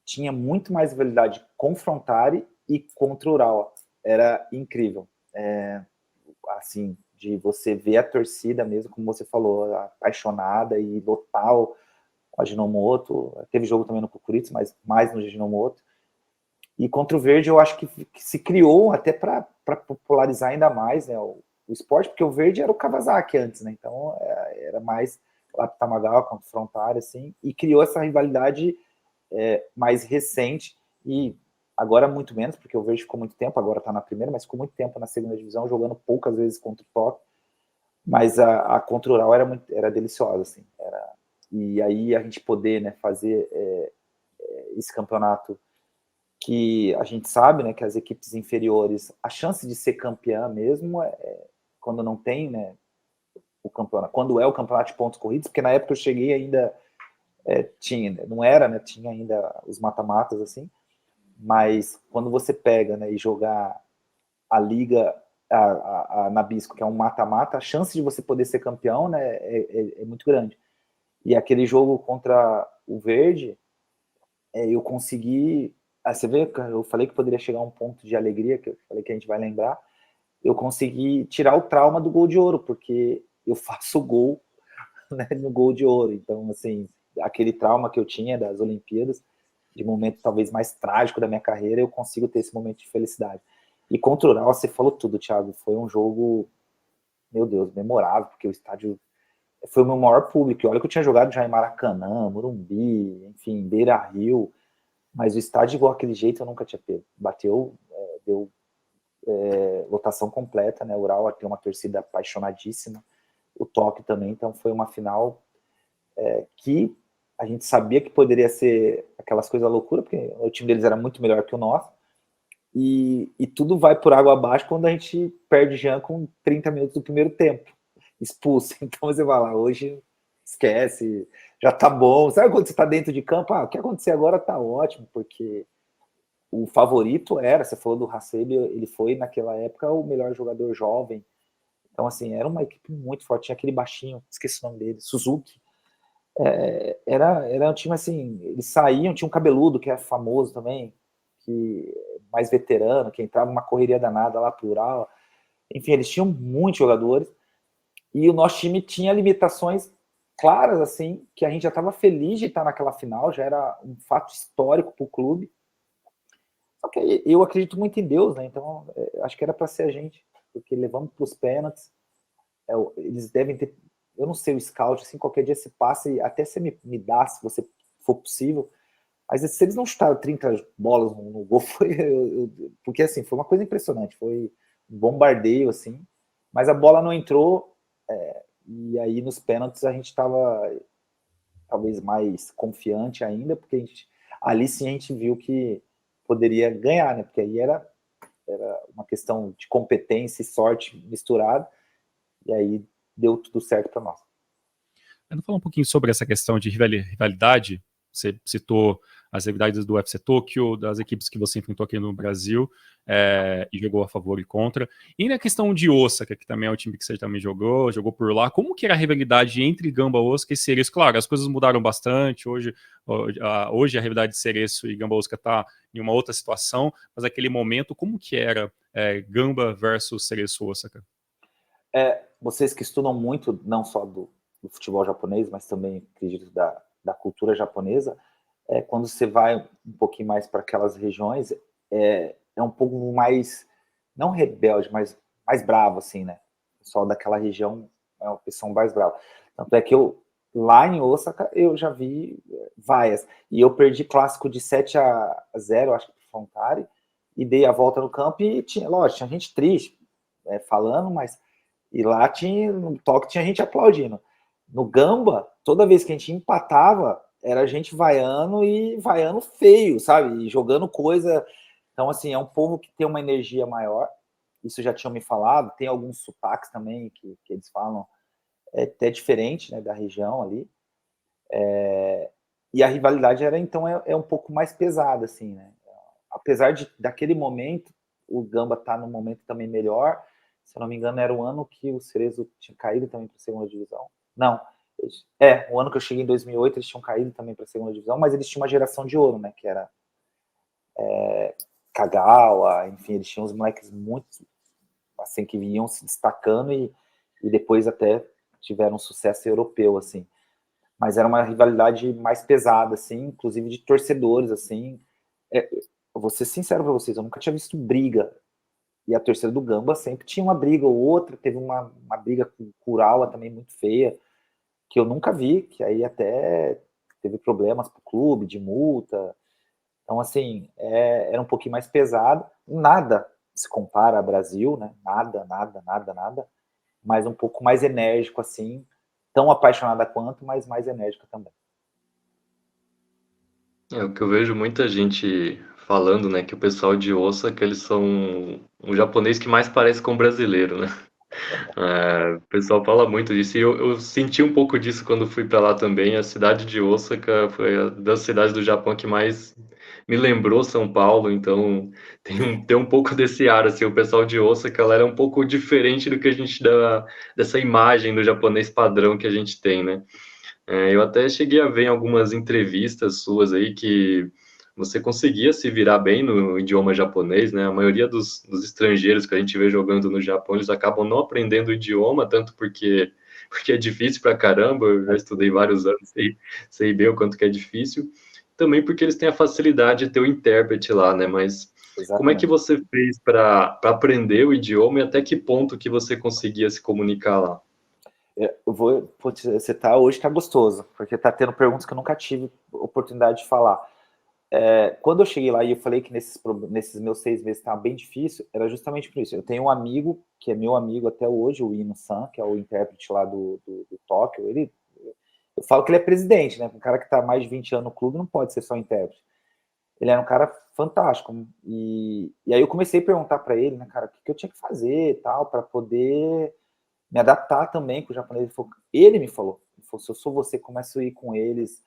tinha muito mais rivalidade com Frontari e contra o Urawa. Era incrível. Assim, de você ver a torcida mesmo, como você falou, apaixonada e lotar o Ajinomoto. Teve jogo também no Kukuritsu, mas mais no Ajinomoto. E contra o Verde, eu acho que se criou até para popularizar ainda mais, né, o esporte, porque o Verde era o Kawasaki antes, né? Então era mais lá para Tamagawa contra o Frontari, assim, e criou essa rivalidade mais recente, e agora muito menos, porque o Verde ficou muito tempo, agora está na primeira, mas ficou muito tempo na segunda divisão, jogando poucas vezes contra o Tóquio, mas a contra o Ural era deliciosa, assim, e aí a gente poder, né, fazer esse campeonato que a gente sabe, né, que as equipes inferiores, a chance de ser campeã mesmo quando não tem, né, o campeonato, quando é o campeonato de pontos corridos, porque na época eu cheguei ainda tinha, não era, né, tinha ainda os mata-matas assim, mas quando você pega, né, e jogar a liga a Nabisco, que é um mata-mata, a chance de você poder ser campeão, né, é muito grande. E aquele jogo contra o Verde, eu consegui... você vê, eu falei que poderia chegar a um ponto de alegria, que eu falei que a gente vai lembrar, eu consegui tirar o trauma do gol de ouro, porque eu faço o gol, né, no gol de ouro. Então, assim, aquele trauma que eu tinha das Olimpíadas, de momento talvez mais trágico da minha carreira, eu consigo ter esse momento de felicidade. E contra o Ural, você falou tudo, Thiago, foi um jogo, meu Deus, memorável, porque o estádio foi o meu maior público. Olha que eu tinha jogado já em Maracanã, Morumbi, enfim, Beira-Rio, mas o estádio igual aquele jeito eu nunca tinha pego. Bateu, deu lotação completa, né? O Ural tem uma torcida apaixonadíssima, o Tóquio também, então foi uma final que a gente sabia que poderia ser aquelas coisas loucuras, porque o time deles era muito melhor que o nosso, e tudo vai por água abaixo quando a gente perde Jean com 30 minutos do primeiro tempo, expulso. Então você vai lá, hoje esquece, já tá bom. Sabe quando você tá dentro de campo? O que acontecer agora tá ótimo, porque o favorito era, você falou do Hasebe, ele foi naquela época o melhor jogador jovem. Então, assim, era uma equipe muito forte. Tinha aquele baixinho, esqueci o nome dele, Suzuki. Era um time assim, eles saíam, tinha um cabeludo que é famoso também, que mais veterano, que entrava uma correria danada lá pro Ural. Enfim, eles tinham muitos jogadores e o nosso time tinha limitações claras, assim, que a gente já estava feliz de estar naquela final, já era um fato histórico para o clube. Só que eu acredito muito em Deus, né? Então acho que era para ser a gente, porque levamos para os pênaltis. Eles devem ter, eu não sei o scout, assim, qualquer dia se passa e até você me dá, se você for possível. Mas se eles não chutaram 30 bolas no gol, foi. Porque assim, foi uma coisa impressionante, foi um bombardeio, assim, mas a bola não entrou, e aí nos pênaltis a gente estava talvez mais confiante ainda, porque ali sim a gente viu que poderia ganhar, né? Porque aí era uma questão de competência e sorte misturada, e aí deu tudo certo para nós. Vamos falar um pouquinho sobre essa questão de rivalidade. Você citou as rivalidades do UFC Tóquio, das equipes que você enfrentou aqui no Brasil, e jogou a favor e contra. E na questão de Osaka, que também é o time que você também jogou por lá, como que era a rivalidade entre Gamba Osaka e Cereço? Claro, as coisas mudaram bastante, hoje a rivalidade de Cereço e Gamba Osaka está em uma outra situação, mas naquele momento, como que era Gamba versus Cereço Osaka? Vocês que estudam muito, não só do futebol japonês, mas também, acredito, da cultura japonesa, quando você vai um pouquinho mais para aquelas regiões, é um pouco mais, não rebelde, mas mais bravo, assim, né? O pessoal daquela região é uma pessoa mais brava. Tanto é que lá em Osaka, eu já vi vaias. E eu perdi clássico de 7-0, acho que pro Frontari, e dei a volta no campo e lógico, tinha gente triste, falando, mas... E lá no Tóquio tinha gente aplaudindo. No Gamba, toda vez que a gente empatava, era gente vaiando e vaiando feio, sabe? E jogando coisa. Então, assim, é um povo que tem uma energia maior. Isso já tinham me falado. Tem alguns sotaques também que eles falam até diferente, né, da região ali. E a rivalidade era, então, um pouco mais pesada, assim, né? Apesar daquele momento, o Gamba tá num momento também melhor. Se eu não me engano, era o ano que o Cerezo tinha caído também para a segunda divisão. Não, o ano que eu cheguei em 2008, eles tinham caído também para a segunda divisão, mas eles tinham uma geração de ouro, né, que era Kagawa, enfim, eles tinham uns moleques muito, assim, que vinham se destacando e depois até tiveram um sucesso europeu, assim. Mas era uma rivalidade mais pesada, assim, inclusive de torcedores, assim. Vou ser sincero para vocês, eu nunca tinha visto briga. E a torcida do Gamba sempre tinha uma briga ou outra, teve uma briga com o Urawa também muito feia, que eu nunca vi, que aí até teve problemas pro clube, de multa. Então, assim, era um pouquinho mais pesado. Nada se compara ao Brasil, né? Nada, mas um pouco mais enérgico, assim, tão apaixonada quanto, mas mais enérgica também. O que eu vejo muita gente falando, né, que o pessoal de Osaka, eles são um japonês que mais parece com um brasileiro, né? O pessoal fala muito disso, e eu senti um pouco disso quando fui para lá também. A cidade de Osaka foi uma das cidades do Japão que mais me lembrou São Paulo, então tem um pouco desse ar, assim, o pessoal de Osaka, ela era um pouco diferente do que a gente dá, dessa imagem do japonês padrão que a gente tem, né? Eu até cheguei a ver em algumas entrevistas suas aí que você conseguia se virar bem no idioma japonês, né? A maioria dos estrangeiros que a gente vê jogando no Japão, eles acabam não aprendendo o idioma, tanto porque é difícil pra caramba, eu já estudei vários anos, sei bem o quanto que é difícil, também porque eles têm a facilidade de ter o intérprete lá, né? Mas como é que Exatamente. você fez para aprender o idioma e até que ponto que você conseguia se comunicar lá? Putz, você tá, hoje tá gostoso, porque tá tendo perguntas que eu nunca tive oportunidade de falar. Quando eu cheguei lá e eu falei que nesses meus 6 meses estava bem difícil, era justamente por isso. Eu tenho um amigo, que é meu amigo até hoje, o Ino-san, que é o intérprete lá do Tóquio. Eu falo que ele é presidente, né? Um cara que está há mais de 20 anos no clube não pode ser só intérprete. Ele era um cara fantástico. E aí eu comecei a perguntar para ele, né, cara, o que eu tinha que fazer e tal, para poder me adaptar também com o japonês. Ele me falou, se eu sou você, começo a ir com eles,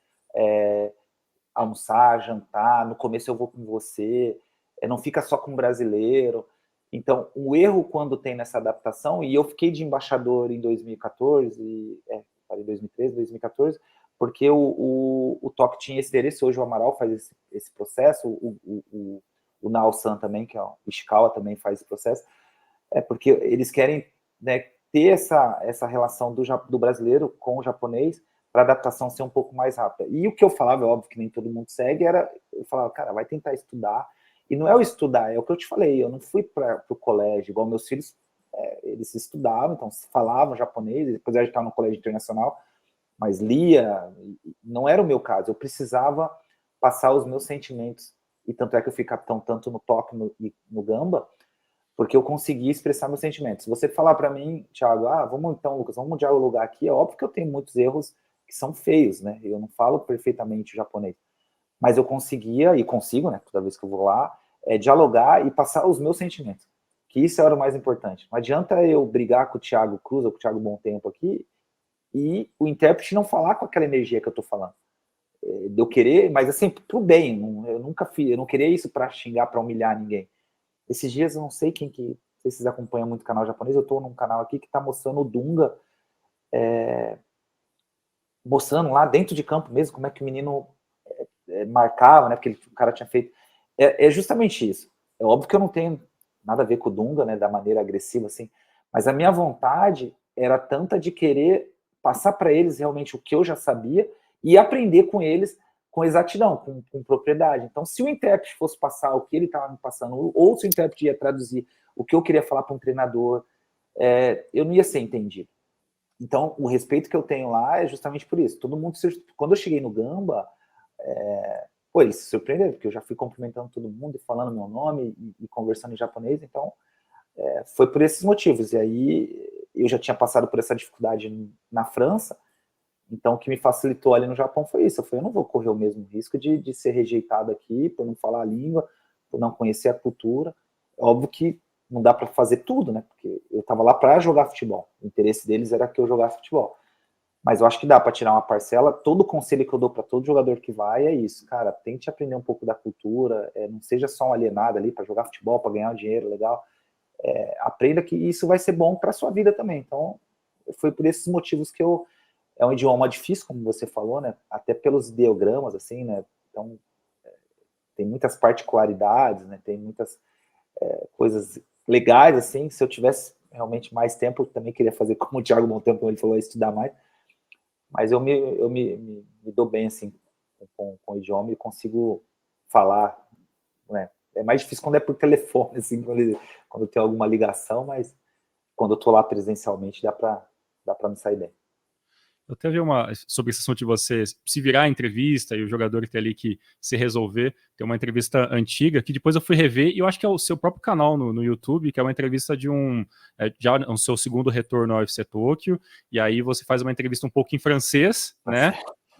almoçar, jantar, no começo eu vou com você, não fica só com brasileiro. Então, o erro quando tem nessa adaptação, e eu fiquei de embaixador em 2014, em 2013, 2014, porque o Tóquio tinha esse interesse, hoje o Amaral faz esse processo, o Nao-san também, que é o Ishikawa também faz esse processo, porque eles querem, né, ter essa relação do brasileiro com o japonês, para a adaptação ser um pouco mais rápida. E o que eu falava, é óbvio que nem todo mundo segue, eu falava, cara, vai tentar estudar. E não é o estudar, é o que eu te falei, eu não fui para o colégio, igual meus filhos, eles estudavam, então falavam japonês, apesar de estar no colégio internacional, mas lia, não era o meu caso, eu precisava passar os meus sentimentos, e tanto é que eu fui capitão tanto no Tóquio e no Gamba, porque eu consegui expressar meus sentimentos. Se você falar para mim, Thiago, vamos então, Lucas, vamos dialogar aqui, é óbvio que eu tenho muitos erros que são feios, né? Eu não falo perfeitamente o japonês, mas eu conseguia, e consigo, né, toda vez que eu vou lá, dialogar e passar os meus sentimentos, que isso era o mais importante. Não adianta eu brigar com o Thiago Cruz ou com o Thiago Bom Tempo aqui e o intérprete não falar com aquela energia que eu tô falando. De eu querer, mas assim, pro bem, eu nunca fiz, eu não queria isso para xingar, para humilhar ninguém. Esses dias eu não sei quem que, se vocês acompanham muito o canal japonês, eu tô num canal aqui que tá mostrando o Dunga, mostrando lá dentro de campo mesmo como é que o menino marcava, né? Porque o cara tinha feito. É justamente isso. É óbvio que eu não tenho nada a ver com o Dunga, né? Da maneira agressiva, assim. Mas a minha vontade era tanta de querer passar para eles realmente o que eu já sabia e aprender com eles com exatidão, com propriedade. Então, se o intérprete fosse passar o que ele estava me passando, ou se o intérprete ia traduzir o que eu queria falar para um treinador, eu não ia ser entendido. Então, o respeito que eu tenho lá é justamente por isso. Todo mundo, quando eu cheguei no Gamba, eles se surpreenderam, porque eu já fui cumprimentando todo mundo, falando meu nome e conversando em japonês, então foi por esses motivos. E aí eu já tinha passado por essa dificuldade na França, então o que me facilitou ali no Japão foi isso. Eu falei, eu não vou correr o mesmo risco de ser rejeitado aqui por não falar a língua, por não conhecer a cultura. É óbvio que não dá para fazer tudo, né? Porque eu estava lá para jogar futebol. O interesse deles era que eu jogasse futebol. Mas eu acho que dá para tirar uma parcela. Todo conselho que eu dou para todo jogador que vai é isso, cara. Tente aprender um pouco da cultura, não seja só um alienado ali para jogar futebol, para ganhar um dinheiro legal. Aprenda que isso vai ser bom para sua vida também. Então, foi por esses motivos que é um idioma difícil, como você falou, né? Até pelos ideogramas, assim, né? Então, tem muitas particularidades, né? Tem muitas coisas legais, assim. Se eu tivesse realmente mais tempo, eu também queria fazer como o Thiago Montempo, como ele falou, estudar mais. Mas eu me dou bem, assim, com o idioma e consigo falar, né? É mais difícil quando é por telefone, assim, quando tem alguma ligação, mas quando eu tô lá presencialmente, dá para me sair bem. Eu até vi sobre esse assunto de você se virar a entrevista e o jogador ter ali que se resolver. Tem uma entrevista antiga que depois eu fui rever e eu acho que é o seu próprio canal no YouTube, que é uma entrevista de já o seu segundo retorno ao UFC Tóquio, e aí você faz uma entrevista um pouco em francês, né?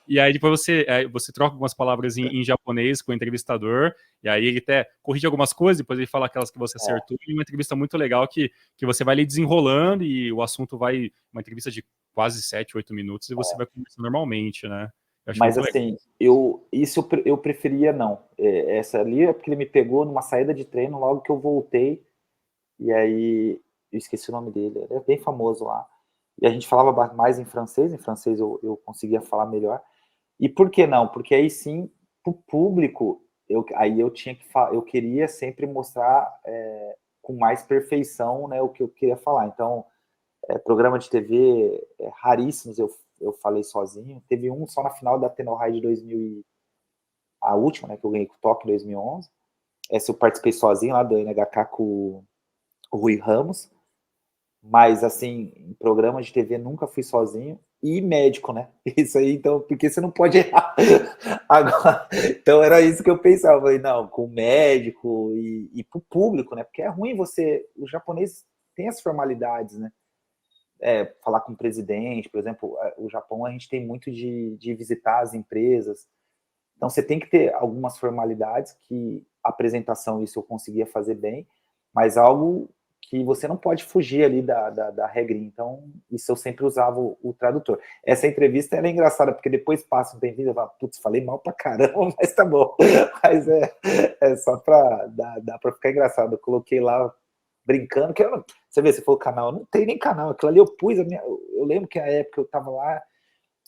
E aí depois você troca algumas palavras em japonês com o entrevistador, e aí ele até corrige algumas coisas, depois ele fala aquelas que você acertou, e uma entrevista muito legal que você vai ali desenrolando e o assunto vai, uma entrevista de quase 7, 8 minutos, e você vai conversando normalmente, né? Eu acho Mas muito legal. assim, eu preferia não. Essa ali é porque ele me pegou numa saída de treino logo que eu voltei, e aí eu esqueci o nome dele, ele é bem famoso lá. e a gente falava mais em francês eu conseguia falar melhor. E por que não? Porque aí sim, para o público, aí eu tinha que eu queria sempre mostrar com mais perfeição, né, o que eu queria falar. Então, programa de TV raríssimos eu falei sozinho. Teve um só na final da Tenorrai de 2000, a última, né, que eu ganhei com o Tóquio em 2011. Essa eu participei sozinho lá do NHK com o Rui Ramos. Mas, assim, em programa de TV nunca fui sozinho. E médico, né? Isso aí, então, porque você não pode errar. Agora, então era isso que eu pensava. Eu falei, não, com médico e pro público, né? Porque é ruim você... O japonês tem as formalidades, né? Falar com o presidente, por exemplo, o Japão a gente tem muito de visitar as empresas. Então você tem que ter algumas formalidades que a apresentação isso eu conseguia fazer bem, mas algo que você não pode fugir ali da regrinha. Então, isso eu sempre usava o tradutor. Essa entrevista era engraçada, porque depois passa um tempinho, eu falo, putz, falei mal pra caramba, mas tá bom. Mas é só pra dar pra ficar engraçado. Eu coloquei lá brincando, que você vê, você falou canal, não tem nem canal, aquilo ali eu pus, eu lembro que a época eu tava lá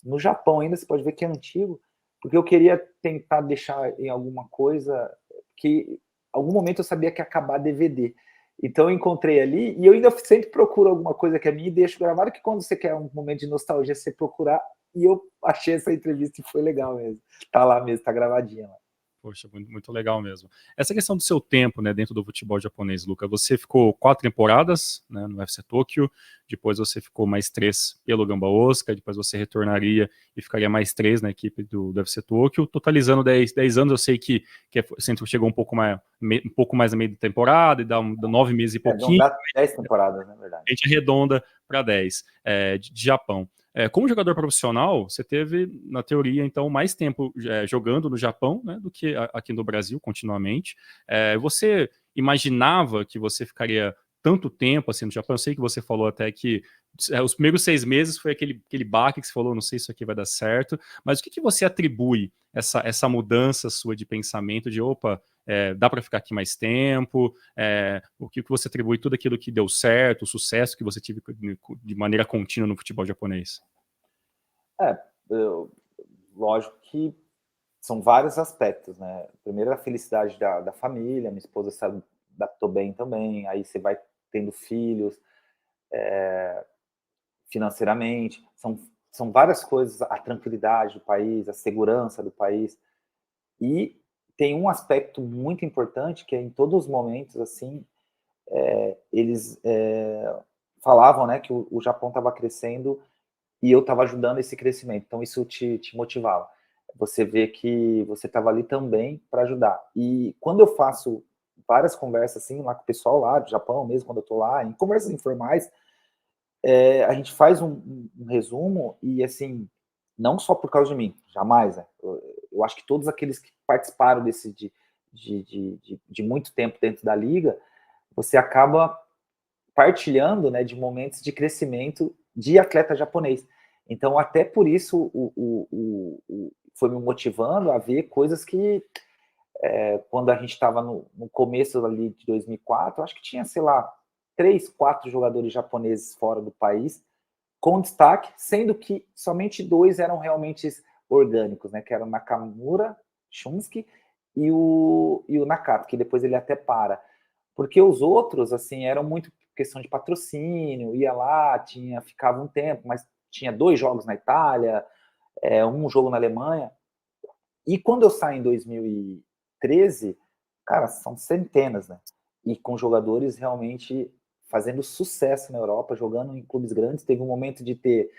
no Japão ainda, você pode ver que é antigo, porque eu queria tentar deixar em alguma coisa que, algum momento eu sabia que ia acabar DVD. Então eu encontrei ali, e eu ainda sempre procuro alguma coisa que é minha e deixo gravado, que quando você quer um momento de nostalgia, você procurar, e eu achei essa entrevista e foi legal mesmo. Tá lá mesmo, tá gravadinha lá. Poxa, muito, muito legal mesmo. Essa questão do seu tempo, né, dentro do futebol japonês, Luca, você ficou 4 temporadas, né, no FC Tokyo, depois você ficou mais 3 pelo Gamba Osaka, depois você retornaria e ficaria mais 3 na equipe do FC Tokyo, totalizando 10 anos. Eu sei que sempre chegou um pouco mais no meio da temporada, e dá 9 meses e pouquinho. Dá 10 temporadas, na verdade. A gente arredonda para 10 de Japão. Como jogador profissional, você teve, na teoria, então, mais tempo jogando no Japão, né, do que aqui no Brasil, continuamente. Você imaginava que você ficaria tanto tempo assim no Japão? Eu sei que você falou até que os primeiros 6 meses foi aquele baque que você falou, não sei se isso aqui vai dar certo, mas o que você atribui essa mudança sua de pensamento, de opa, dá para ficar aqui mais tempo, o que você atribui tudo aquilo que deu certo, o sucesso que você teve de maneira contínua no futebol japonês? Lógico que são vários aspectos, né? Primeiro, a felicidade da família, minha esposa se adaptou bem também, aí você vai tendo filhos, financeiramente, são várias coisas, a tranquilidade do país, a segurança do país, e tem um aspecto muito importante que é em todos os momentos, assim, eles falavam, né, que o Japão estava crescendo e eu estava ajudando esse crescimento, então isso te motivava. Você vê que você estava ali também para ajudar. E quando eu faço várias conversas assim lá com o pessoal lá do Japão, mesmo quando eu estou lá, em conversas informais, a gente faz um resumo e, assim, não só por causa de mim, jamais, né? Eu acho que todos aqueles que participaram de muito tempo dentro da liga, você acaba partilhando, né, de momentos de crescimento de atleta japonês. Então, até por isso, foi me motivando a ver coisas que, quando a gente estava no começo ali de 2004, acho que tinha, sei lá, 3, 4 jogadores japoneses fora do país, com destaque, sendo que somente 2 eram realmente orgânicos, né, que eram o Nakamura, Shunsuke e o Nakato, que depois ele até para. Porque os outros, assim, eram muito questão de patrocínio, ia lá, ficava um tempo, mas tinha 2 jogos na Itália, um jogo na Alemanha. E quando eu saio em 2013, cara, são centenas, né? E com jogadores realmente fazendo sucesso na Europa, jogando em clubes grandes. Teve um momento de ter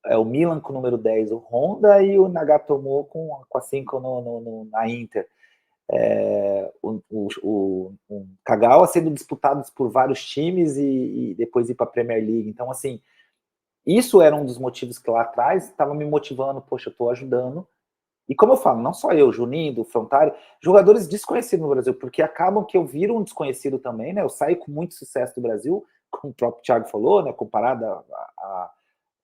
o Milan com o número 10, o Honda, e o Nagatomo com a 5 na Inter. O Kagawa sendo disputados por vários times e depois ir para a Premier League. Então, assim, isso era um dos motivos que lá atrás estava me motivando. Poxa, eu estou ajudando. E como eu falo, não só eu, Juninho, do Frontari, jogadores desconhecidos no Brasil, porque acabam que eu viro um desconhecido também, né? Eu saio com muito sucesso do Brasil, como o próprio Thiago falou, né? Comparado a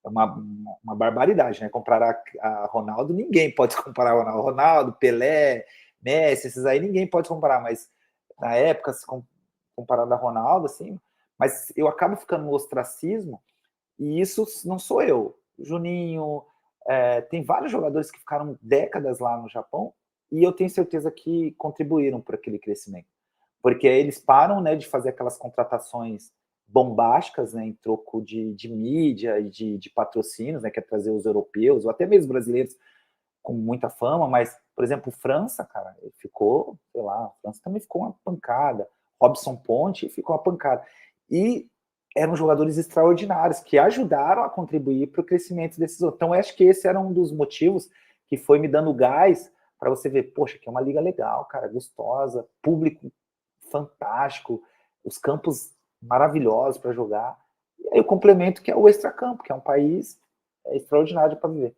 uma barbaridade, né? Comparar a Ronaldo, ninguém pode comparar o Ronaldo, Pelé, Messi, esses aí ninguém pode comparar, mas na época, se comparado a Ronaldo, assim, mas eu acabo ficando no ostracismo E isso não sou eu. Juninho, tem vários jogadores que ficaram décadas lá no Japão e eu tenho certeza que contribuíram para aquele crescimento. Porque eles param, né, de fazer aquelas contratações bombásticas, né, em troco de mídia e de patrocínios, né, que é trazer os europeus, ou até mesmo brasileiros com muita fama, mas, por exemplo, França, cara, ficou, sei lá, a França também ficou uma pancada. Robson Ponte ficou uma pancada. E eram jogadores extraordinários que ajudaram a contribuir para o crescimento desses outros. Então, eu acho que esse era um dos motivos que foi me dando gás para você ver, poxa, que é uma liga legal, cara, gostosa, público fantástico, os campos maravilhosos para jogar. E aí o complemento que é o extracampo, que é um país extraordinário para viver.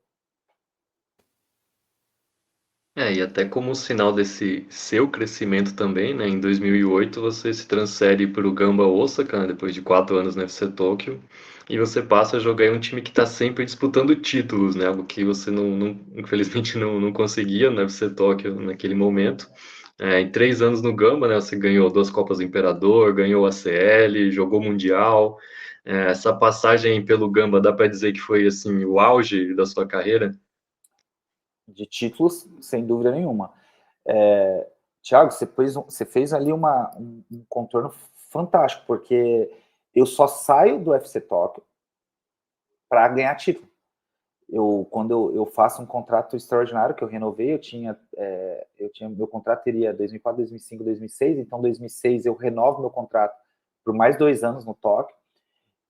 E até como sinal desse seu crescimento também, né? Em 2008 você se transfere para o Gamba Osaka, né, depois de 4 anos no FC Tóquio, e você passa a jogar em um time que está sempre disputando títulos, né? Algo que você infelizmente não conseguia no FC Tóquio naquele momento. Em 3 anos no Gamba, né? Você ganhou 2 Copas do Imperador, ganhou a CL, jogou Mundial. Essa passagem pelo Gamba dá para dizer que foi assim o auge da sua carreira? De títulos, sem dúvida nenhuma. Thiago, você fez ali um contorno fantástico, porque eu só saio do UFC Tóquio para ganhar título. Quando eu faço um contrato extraordinário que eu renovei, eu tinha meu contrato teria 2004, 2005, 2006, então 2006 eu renovo meu contrato por mais 2 anos no Tóquio.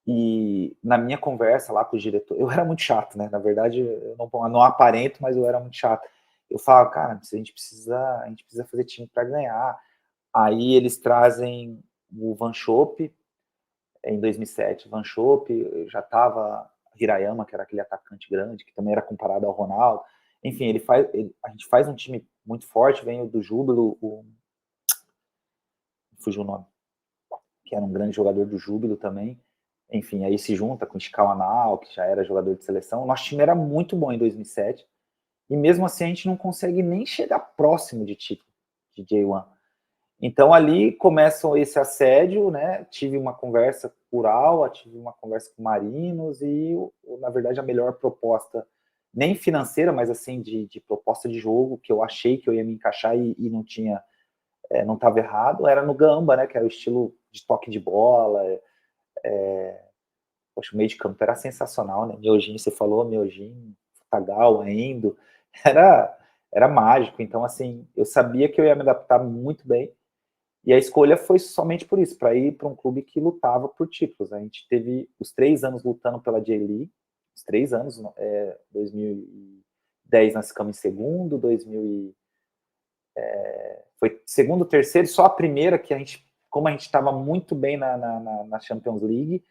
E na minha conversa lá com o diretor, eu era muito chato, né? Na verdade, eu não aparento, mas eu era muito chato. Eu falava, cara, a gente precisa fazer time para ganhar. Aí eles trazem o Van Schopp, em 2007, Van Schopp, já estava Hirayama, que era aquele atacante grande, que também era comparado ao Ronaldo. Enfim, a gente faz um time muito forte, vem o do Júbilo, fugiu o nome, que era um grande jogador do Júbilo também. Enfim, aí se junta com o Chikawanal, que já era jogador de seleção. Nosso time era muito bom em 2007, e mesmo assim a gente não consegue nem chegar próximo de título de J1. Então ali começa esse assédio, né? Tive uma conversa com o Ural, tive uma conversa com o Marinos e, na verdade, a melhor proposta, nem financeira, mas assim de proposta de jogo, que eu achei que eu ia me encaixar e não tinha, não estava errado, era no Gamba, né? Que era o estilo de toque de bola. Poxa, o meio de campo era sensacional, né? Miojinho, você falou, Miojinho, Tagawa, Endo, era, era mágico. Então, assim, eu sabia que eu ia me adaptar muito bem. E a escolha foi somente por isso, para ir para um clube que lutava por títulos. A gente teve os 3 anos lutando pela J-League, os 3 anos, 2010 nós ficamos em segundo, 2000 foi segundo, terceiro, só a primeira que como a gente estava muito bem na Champions League,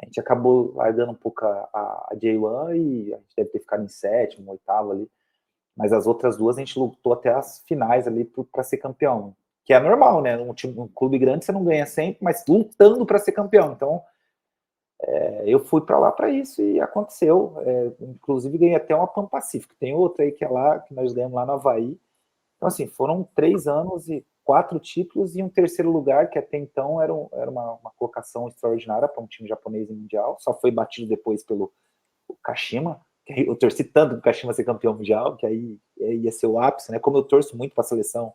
a gente acabou largando um pouco a J1 e a gente deve ter ficado em sétimo, oitavo ali. Mas as outras duas a gente lutou até as finais ali para ser campeão. Que é normal, né? Um clube grande você não ganha sempre, mas lutando para ser campeão. Então, eu fui para lá para isso e aconteceu. Inclusive, ganhei até uma Pan Pacífico. Tem outra aí que é lá, que nós ganhamos lá no Havaí. Então, assim, foram 3 anos e 4 títulos e um terceiro lugar, que até então era uma colocação extraordinária para um time japonês em mundial. Só foi batido depois pelo Kashima. Que eu torci tanto para o Kashima ser campeão mundial, que aí ia ser o ápice, né? Como eu torço muito para a seleção,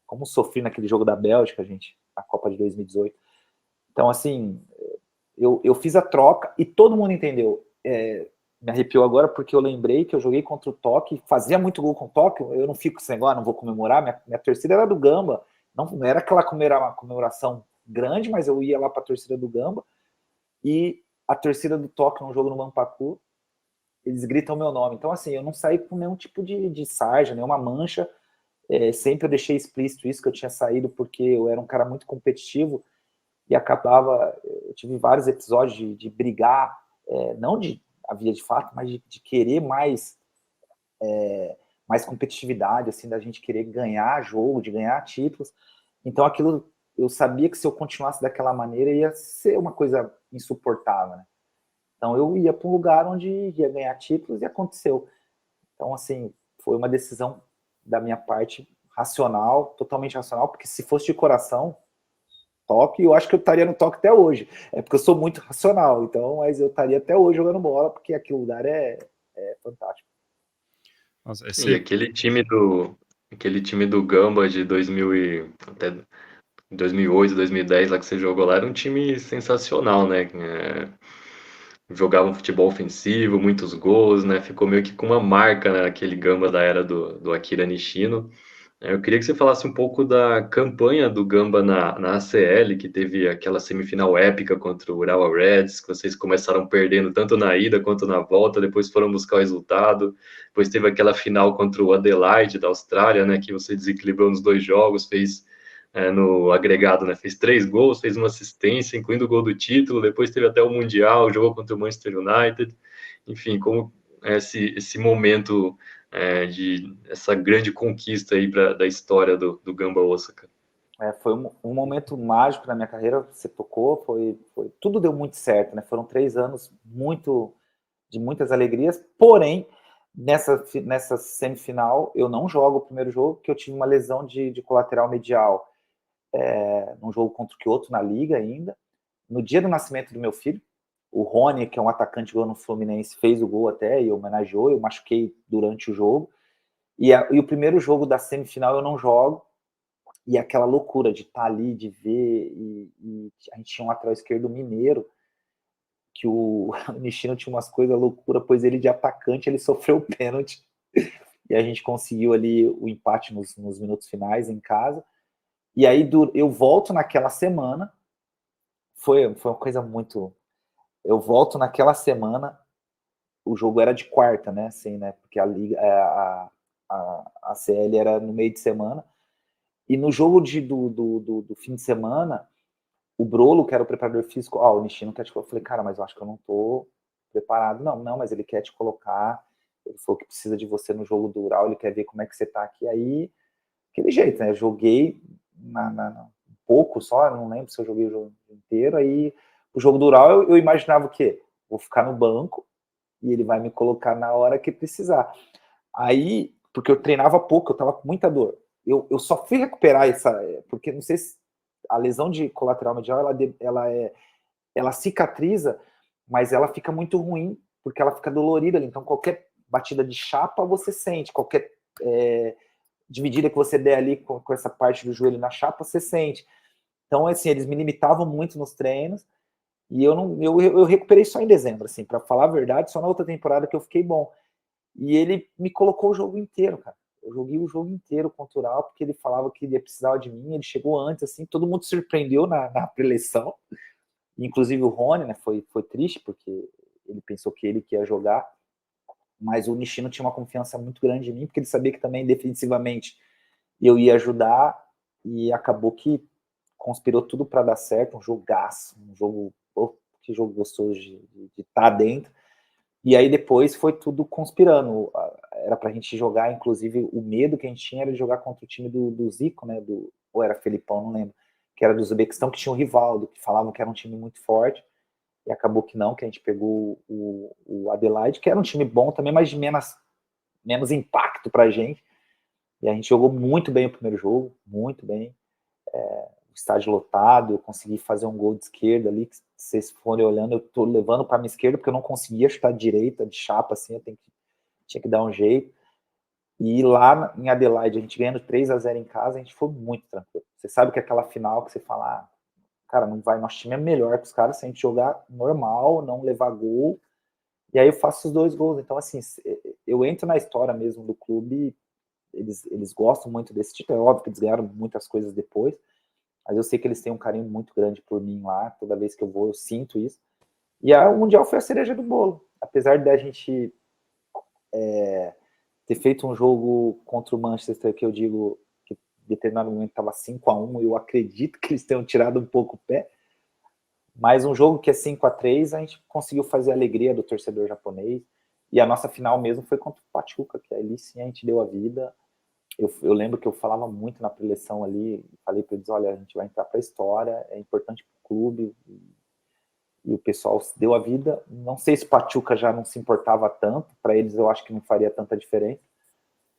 como sofri naquele jogo da Bélgica, gente, na Copa de 2018. Então, assim, eu fiz a troca e todo mundo entendeu. Me arrepiou agora porque eu lembrei que eu joguei contra o Tóquio, fazia muito gol com o Tóquio, eu não fico sem negócio, não vou comemorar, minha torcida era do Gamba, não era aquela comemoração grande, mas eu ia lá para a torcida do Gamba, e a torcida do Tóquio, no jogo no Mampacu, eles gritam meu nome. Então, assim, eu não saí com nenhum tipo de sarja, nenhuma mancha, sempre eu deixei explícito isso, que eu tinha saído porque eu era um cara muito competitivo, e acabava, eu tive vários episódios de brigar, não de havia de fato, mas de querer mais competitividade, assim, da gente querer ganhar jogo, de ganhar títulos. Então aquilo, eu sabia que se eu continuasse daquela maneira ia ser uma coisa insuportável, né? Então eu ia para um lugar onde ia ganhar títulos e aconteceu. Então, assim, foi uma decisão da minha parte racional, totalmente racional, porque se fosse de coração, Tóquio, e eu acho que eu estaria no Tóquio até hoje. É porque eu sou muito racional, então, mas eu estaria até hoje jogando bola, porque aquele lugar é fantástico. Nossa, E aquele time do Gamba de 2008, 2010, lá que você jogou lá, era um time sensacional, né? Jogava um futebol ofensivo, muitos gols, né? Ficou meio que com uma marca, né? Aquele Gamba da era do Akira Nishino. Eu queria que você falasse um pouco da campanha do Gamba na ACL, que teve aquela semifinal épica contra o Urawa Reds, que vocês começaram perdendo tanto na ida quanto na volta, depois foram buscar o resultado. Depois teve aquela final contra o Adelaide da Austrália, né, que você desequilibrou nos 2 jogos, fez no agregado, né, fez 3 gols, fez uma assistência, incluindo o gol do título. Depois teve até o Mundial, jogou contra o Manchester United. Enfim, como esse momento de essa grande conquista aí da história do Gamba Osaka. Foi um momento mágico na minha carreira, você tocou, tudo deu muito certo, né? Foram 3 anos de muitas alegrias, porém, nessa semifinal, eu não jogo o primeiro jogo, porque eu tive uma lesão de colateral medial num jogo contra o Kyoto, na Liga ainda. No dia do nascimento do meu filho, o Rony, que é um atacante que jogou no Fluminense, fez o gol até e homenageou, eu machuquei durante o jogo. E o primeiro jogo da semifinal eu não jogo, e aquela loucura de estar ali, de ver, e a gente tinha um lateral esquerdo mineiro, que o Nishino tinha umas coisas loucura, pois ele de atacante, ele sofreu o pênalti, e a gente conseguiu ali o empate nos minutos finais em casa, e aí eu volto naquela semana, foi uma coisa muito... Eu volto naquela semana, o jogo era de quarta, né, assim, né, porque a Liga, a CL era no meio de semana, e no jogo do fim de semana, o Brolo, que era o preparador físico, o Nishino quer te colocar. Eu falei, cara, mas eu acho que eu não tô preparado. Não, mas ele quer te colocar. Ele falou que precisa de você no jogo do Ural, ele quer ver como é que você tá aqui. Aí, aquele jeito, né? Eu joguei um pouco só, não lembro se eu joguei o jogo inteiro. Aí, o jogo do Ural, eu imaginava o quê? Vou ficar no banco e ele vai me colocar na hora que precisar. Aí, porque eu treinava pouco, eu tava com muita dor. Eu só fui recuperar porque não sei se a lesão de colateral medial, ela cicatriza, mas ela fica muito ruim, porque ela fica dolorida ali. Então, qualquer batida de chapa, você sente. Qualquer dividida que você der ali com essa parte do joelho na chapa, você sente. Então, assim, eles me limitavam muito nos treinos, e eu recuperei só em dezembro, assim, para falar a verdade, só na outra temporada que eu fiquei bom. E ele me colocou o jogo inteiro, cara. Eu joguei o jogo inteiro contra o Ural, porque ele falava que ele precisava de mim, ele chegou antes, assim, todo mundo se surpreendeu na pré-eleição, inclusive o Rony, né, foi triste, porque ele pensou que ele que ia jogar, mas o Nishino tinha uma confiança muito grande em mim, porque ele sabia que também, defensivamente, eu ia ajudar, e acabou que conspirou tudo para dar certo, um jogaço, que jogo gostoso de estar dentro. E aí depois foi tudo conspirando. Era pra gente jogar, inclusive, o medo que a gente tinha era de jogar contra o time do Zico, né? Ou era Felipão, não lembro. Que era do Uzbequistão, que tinha o Rivaldo, que falavam que era um time muito forte. E acabou que não, que a gente pegou o Adelaide, que era um time bom também, mas de menos impacto pra gente. E a gente jogou muito bem o primeiro jogo, muito bem. O estádio lotado, eu consegui fazer um gol de esquerda ali, que vocês forem olhando, eu tô levando para minha esquerda, porque eu não conseguia chutar de direita, de chapa, assim, tinha que dar um jeito. E lá em Adelaide, a gente ganhando 3-0 em casa, a gente foi muito tranquilo. Você sabe que aquela final que você fala, cara, não vai, nosso time é melhor que os caras se a gente jogar normal, não levar gol, e aí eu faço os 2 gols. Então, assim, eu entro na história mesmo do clube, eles gostam muito desse título, é óbvio que eles ganharam muitas coisas depois, mas eu sei que eles têm um carinho muito grande por mim lá, toda vez que eu vou eu sinto isso. E o Mundial foi a cereja do bolo, apesar de a gente ter feito um jogo contra o Manchester, que eu digo que em determinado momento estava 5-1, eu acredito que eles tenham tirado um pouco o pé, mas um jogo que é 5-3, a gente conseguiu fazer a alegria do torcedor japonês, e a nossa final mesmo foi contra o Pachuca, que ali sim a gente deu a vida. Eu lembro que eu falava muito na preleção ali, falei para eles, olha, a gente vai entrar para a história, é importante para o clube, e o pessoal deu a vida. Não sei se o Pachuca já não se importava tanto, para eles eu acho que não faria tanta diferença,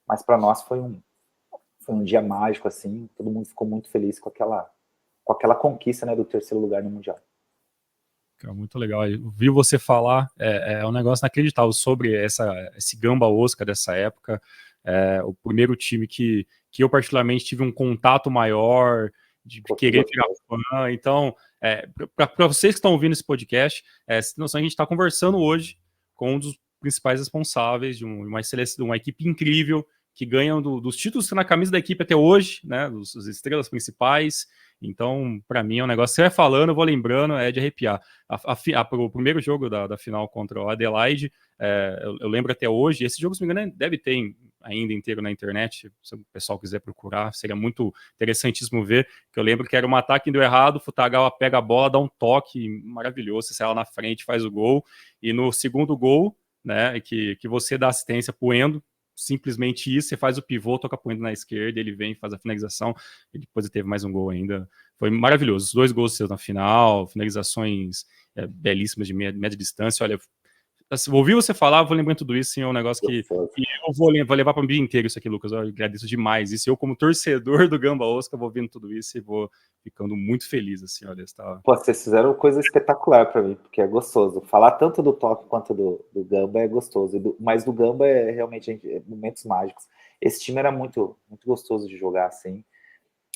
mas para nós foi um dia mágico, assim, todo mundo ficou muito feliz com aquela com aquela conquista, né, do 3º lugar no Mundial. Muito legal. Eu vi você falar, um negócio inacreditável sobre esse Gamba Osaka dessa época. O primeiro time que eu particularmente tive um contato maior, de querer virar fã. Então, para vocês que estão ouvindo esse podcast, a gente está conversando hoje com um dos principais responsáveis de uma equipe incrível, que ganham dos títulos na camisa da equipe até hoje, né, dos estrelas principais. Então, para mim, é um negócio, você vai falando, eu vou lembrando, é de arrepiar. O primeiro jogo da final contra o Adelaide, eu lembro até hoje, esse jogo, se não me engano, deve ter ainda inteiro na internet, se o pessoal quiser procurar, seria muito interessantíssimo ver, que eu lembro que era um ataque que deu errado, o Futagawa pega a bola, dá um toque maravilhoso, você sai lá na frente, faz o gol, e no segundo gol, né, que você dá assistência pro Endo, simplesmente isso, você faz o pivô, toca pro Endo na esquerda, ele vem, faz a finalização, e depois ele teve mais um gol ainda. Foi maravilhoso, os 2 gols seus na final, finalizações belíssimas de média distância. Olha, assim, ouvi você falar, vou lembrando tudo isso, sim, é um negócio que eu vou levar para o dia inteiro isso aqui, Lucas. Eu agradeço demais isso. Eu, como torcedor do Gamba Osaka, vou vendo tudo isso e vou ficando muito feliz, assim, olha. Pô, vocês fizeram coisa espetacular para mim, porque é gostoso. Falar tanto do Tóquio quanto do Gamba é gostoso, mas do Gamba é realmente momentos mágicos. Esse time era muito, muito gostoso de jogar, assim.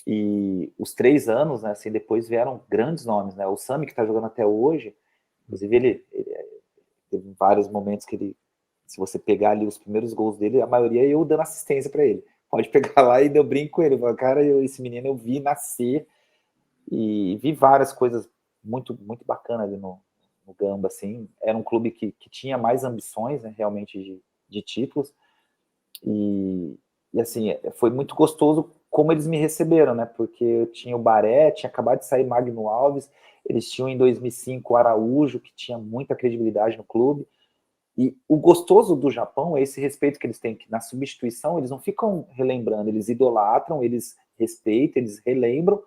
E os 3 anos, né, assim, depois vieram grandes nomes, né? O Sami, que tá jogando até hoje, inclusive ele teve vários momentos que ele, se você pegar ali os primeiros gols dele, a maioria eu dando assistência para ele. Pode pegar lá e eu brinco com ele. Cara, esse menino eu vi nascer e vi várias coisas muito, muito bacanas ali no Gamba, assim. Era um clube que tinha mais ambições, né, realmente, de títulos. E assim, foi muito gostoso como eles me receberam, né? Porque eu tinha o Baré, tinha acabado de sair Magno Alves, eles tinham em 2005 o Araújo, que tinha muita credibilidade no clube. E o gostoso do Japão é esse respeito que eles têm, que na substituição eles não ficam relembrando, eles idolatram, eles respeitam, eles relembram,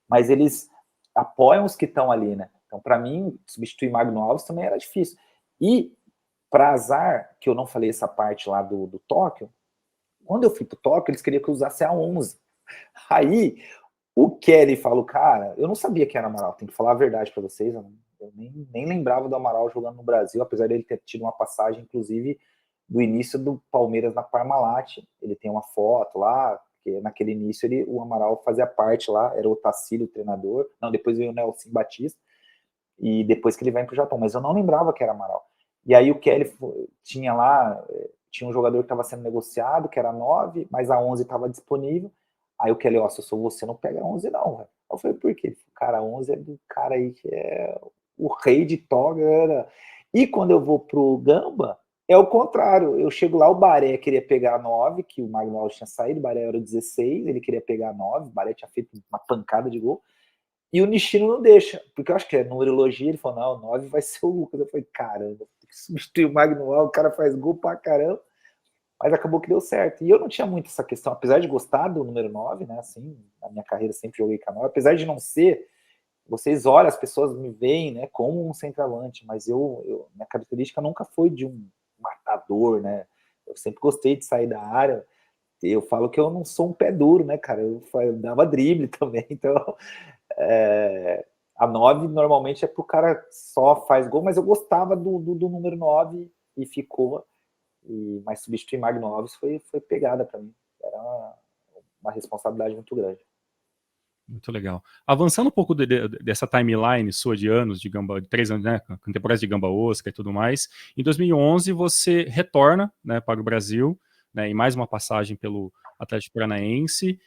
mas eles apoiam os que estão ali, né? Então, para mim, substituir Magno Alves também era difícil. E, para azar, que eu não falei essa parte lá do Tóquio, quando eu fui pro Tóquio, eles queriam que eu usasse a 11. Aí, o Kelly falou, cara, eu não sabia que era Amaral, tem que falar a verdade para vocês, eu nem lembrava do Amaral jogando no Brasil, apesar dele ter tido uma passagem, inclusive, do início do Palmeiras na Parmalat. Ele tem uma foto lá, que naquele início o Amaral fazia parte lá, era o Tacílio, o treinador, não, depois veio o Nelson Batista, e depois que ele vai pro Japão, mas eu não lembrava que era Amaral. E aí o Kelly tinha lá, tinha um jogador que estava sendo negociado, que era 9, mas a 11 estava disponível. Aí o Kelly, se eu sou você, não pega a 11 não, velho. Eu falei, por quê? Cara, a 11 é do cara aí que é o rei de toga. E quando eu vou pro Gamba, é o contrário. Eu chego lá, o Baré queria pegar a 9, que o Magno Alves tinha saído, o Baré era 16, ele queria pegar a 9, o Baré tinha feito uma pancada de gol. E o Nishino não deixa, porque eu acho que é numerologia, ele falou, não, o 9 vai ser o Lucas. Eu falei, caramba, tem que substituir o Magno Alves, o cara faz gol pra caramba. Mas acabou que deu certo. E eu não tinha muito essa questão, apesar de gostar do número 9, né, assim, na minha carreira sempre joguei com a 9, apesar de não ser, vocês olham, as pessoas me veem, né, como um centroavante, mas minha característica nunca foi de um matador, né, eu sempre gostei de sair da área. Eu falo que eu não sou um pé duro, né, cara, eu dava drible também, então a 9 normalmente é pro cara só faz gol, mas eu gostava do número 9 e ficou. Mas substituir Magno Alves foi pegada para mim. Era uma responsabilidade muito grande. Muito legal. Avançando um pouco dessa timeline sua de anos, de 3 anos, né, contemporâneos de Gamba Osaka e tudo mais, em 2011 você retorna, né, para o Brasil, né, em mais uma passagem pelo Atlético Paranaense.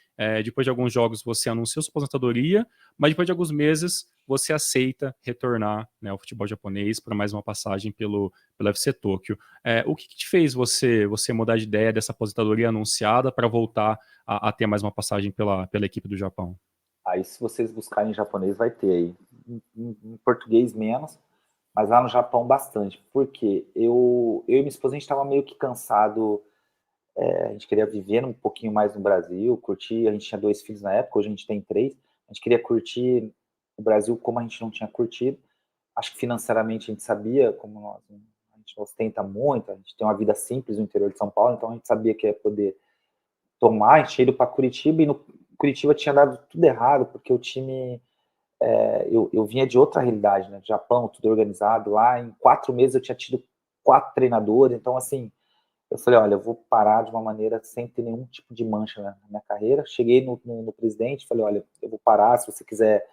Depois de alguns jogos você anunciou sua aposentadoria, mas depois de alguns meses você aceita retornar, né, ao futebol japonês para mais uma passagem pelo FC Tóquio. O que te fez você mudar de ideia dessa aposentadoria anunciada para voltar a ter mais uma passagem pela equipe do Japão? Aí, se vocês buscarem em japonês, vai ter aí. Em português, menos, mas lá no Japão, bastante. Porque eu e minha esposa, a gente estava meio que cansado. A gente queria viver um pouquinho mais no Brasil, curtir. A gente tinha 2 filhos na época, hoje a gente tem 3. A gente queria curtir o Brasil como a gente não tinha curtido. Acho que financeiramente a gente sabia, como a gente ostenta muito, a gente tem uma vida simples no interior de São Paulo, então a gente sabia que ia poder tomar. A gente tinha ido para Curitiba e no Curitiba tinha dado tudo errado, porque o time eu vinha de outra realidade, né? Japão, tudo organizado. Lá em 4 meses eu tinha tido 4 treinadores. Então, assim, eu falei, olha, eu vou parar de uma maneira sem ter nenhum tipo de mancha na minha carreira. Cheguei no presidente, falei, olha, eu vou parar, se você quiser,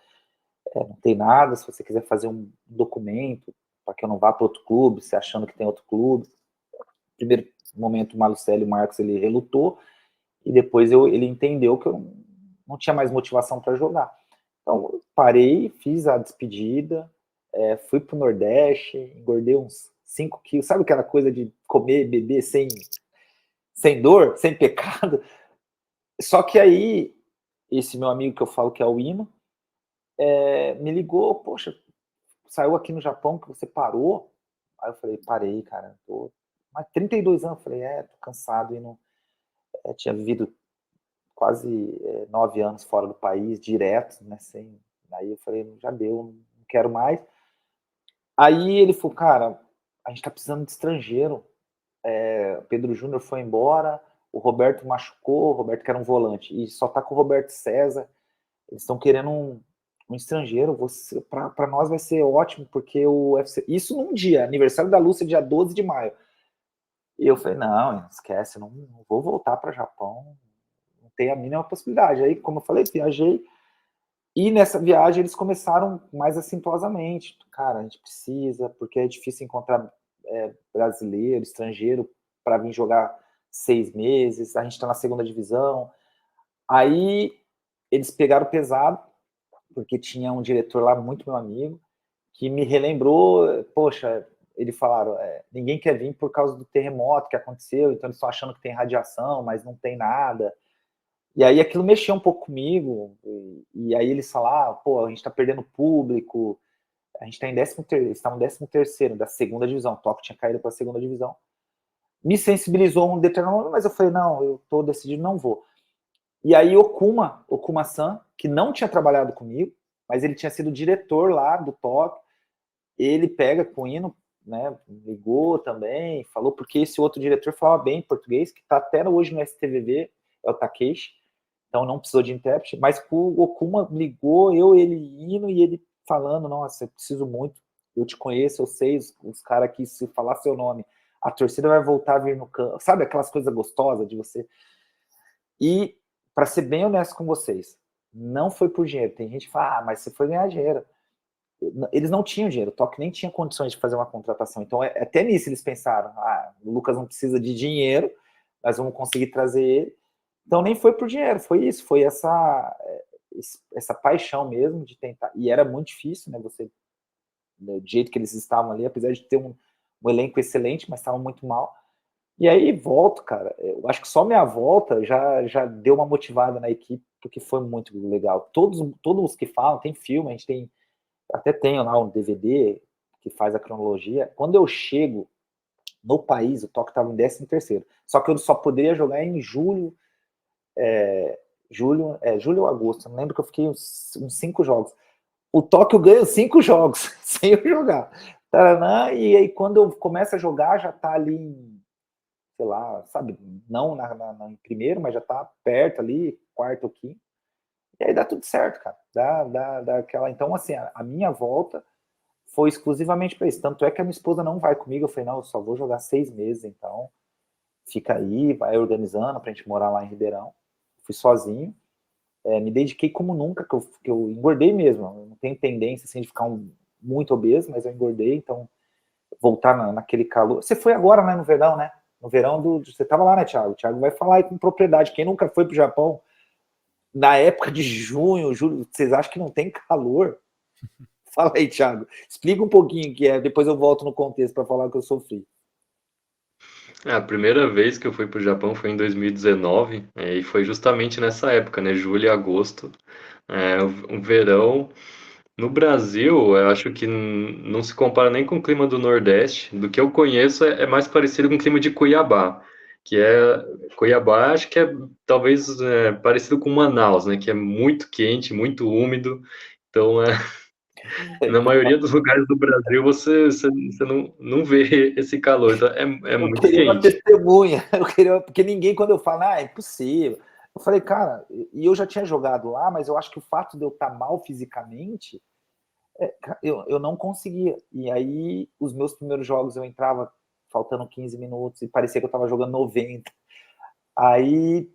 não tem nada, se você quiser fazer um documento para que eu não vá para outro clube, se achando que tem outro clube. Primeiro momento, o Malucelli e o Marcos, ele relutou, e depois ele entendeu que eu não tinha mais motivação para jogar. Então, eu parei, fiz a despedida, fui para o Nordeste, engordei uns 5 quilos, sabe aquela coisa de comer, beber sem dor, sem pecado? Só que aí, esse meu amigo que eu falo que é o Hino, me ligou, poxa, saiu aqui no Japão que você parou? Aí eu falei, parei, cara, tô... Mas 32 anos, eu falei, tô cansado, e não... tinha vivido quase 9 anos fora do país, direto, né, sem... Aí eu falei, já deu, não quero mais. Aí ele falou, cara, a gente tá precisando de estrangeiro. Pedro Júnior foi embora, o Roberto machucou, o Roberto que era um volante, e só tá com o Roberto César. Eles estão querendo um estrangeiro, para nós vai ser ótimo, porque o UFC... Isso num dia, aniversário da Lúcia, dia 12 de maio. E eu falei, não, esquece, não vou voltar para Japão, não tem a mínima possibilidade. Aí, como eu falei, viajei, e nessa viagem eles começaram mais acintuosamente. Cara, a gente precisa, porque é difícil encontrar brasileiro, estrangeiro, para vir jogar 6 meses, a gente está na segunda divisão. Aí eles pegaram pesado, porque tinha um diretor lá, muito meu amigo, que me relembrou, poxa, eles falaram, ninguém quer vir por causa do terremoto que aconteceu, então eles estão achando que tem radiação, mas não tem nada. E aí aquilo mexeu um pouco comigo, e aí eles falaram, pô, a gente tá perdendo público, a gente tá em 13º, eles estavam em 13º da segunda divisão, o Tóquio tinha caído para a segunda divisão. Me sensibilizou um determinado momento, mas eu falei, não, eu tô decidido, não vou. E aí Okuma-san, que não tinha trabalhado comigo, mas ele tinha sido diretor lá do Tóquio, ele pega com o Hino, né, ligou também, falou, porque esse outro diretor falava bem português, que tá até hoje no STVV, é o Takeshi, então não precisou de intérprete, mas o Okuma ligou, ele Hino, e ele falando, nossa, eu preciso muito, eu te conheço, eu sei, os caras aqui, se falar seu nome, a torcida vai voltar a vir no campo, sabe aquelas coisas gostosas de você? E, para ser bem honesto com vocês, não foi por dinheiro, tem gente que fala, mas você foi ganhar dinheiro. Eles não tinham dinheiro, o Tóquio nem tinha condições de fazer uma contratação, então até nisso eles pensaram, o Lucas não precisa de dinheiro, nós vamos conseguir trazer ele. Então nem foi por dinheiro, foi isso, foi essa paixão mesmo de tentar, e era muito difícil, né, você, do jeito que eles estavam ali, apesar de ter um elenco excelente, mas estavam muito mal. E aí volto, cara, eu acho que só minha volta já deu uma motivada na equipe, porque foi muito legal. Todos os que falam, tem filme, a gente tem, até tenho lá um DVD que faz a cronologia. Quando eu chego no país, o Tóquio estava em 13º, só que eu só poderia jogar em julho ou agosto, não lembro, que eu fiquei uns 5 jogos. O Tóquio ganha 5 jogos sem eu jogar. Taranã, e aí quando eu começo a jogar, já tá ali em, sei lá, sabe, não em primeiro, mas já tá perto ali, quarto ou quinto. E aí dá tudo certo, cara. Dá aquela... Então, assim, a minha volta foi exclusivamente para isso. Tanto é que a minha esposa não vai comigo. Eu falei, não, eu só vou jogar 6 meses, então fica aí, vai organizando pra gente morar lá em Ribeirão. Fui sozinho. Me dediquei como nunca, que eu engordei mesmo. Eu não tenho tendência, assim, de ficar muito obeso, mas eu engordei, então voltar naquele calor. Você foi agora, né, no verão, né? No verão você tava lá, né, Thiago? O Thiago vai falar aí com propriedade. Quem nunca foi pro Japão, na época de junho, julho, vocês acham que não tem calor? Fala aí, Thiago. Explica um pouquinho que depois eu volto no contexto para falar que eu sofri. A primeira vez que eu fui para o Japão foi em 2019, e foi justamente nessa época, né? Julho e agosto. O verão. No Brasil, eu acho que não se compara nem com o clima do Nordeste. Do que eu conheço, é mais parecido com o clima de Cuiabá. Cuiabá, acho que é talvez parecido com Manaus, né? Que é muito quente, muito úmido. Então, na maioria dos lugares do Brasil, você não vê esse calor. Então, é Eu muito queria uma quente. testemunha, porque ninguém, quando eu falo, é impossível. Eu falei, cara, e eu já tinha jogado lá, mas eu acho que o fato de eu estar mal fisicamente, eu não conseguia. E aí, os meus primeiros jogos, eu entrava faltando 15 minutos e parecia que eu estava jogando 90. Aí,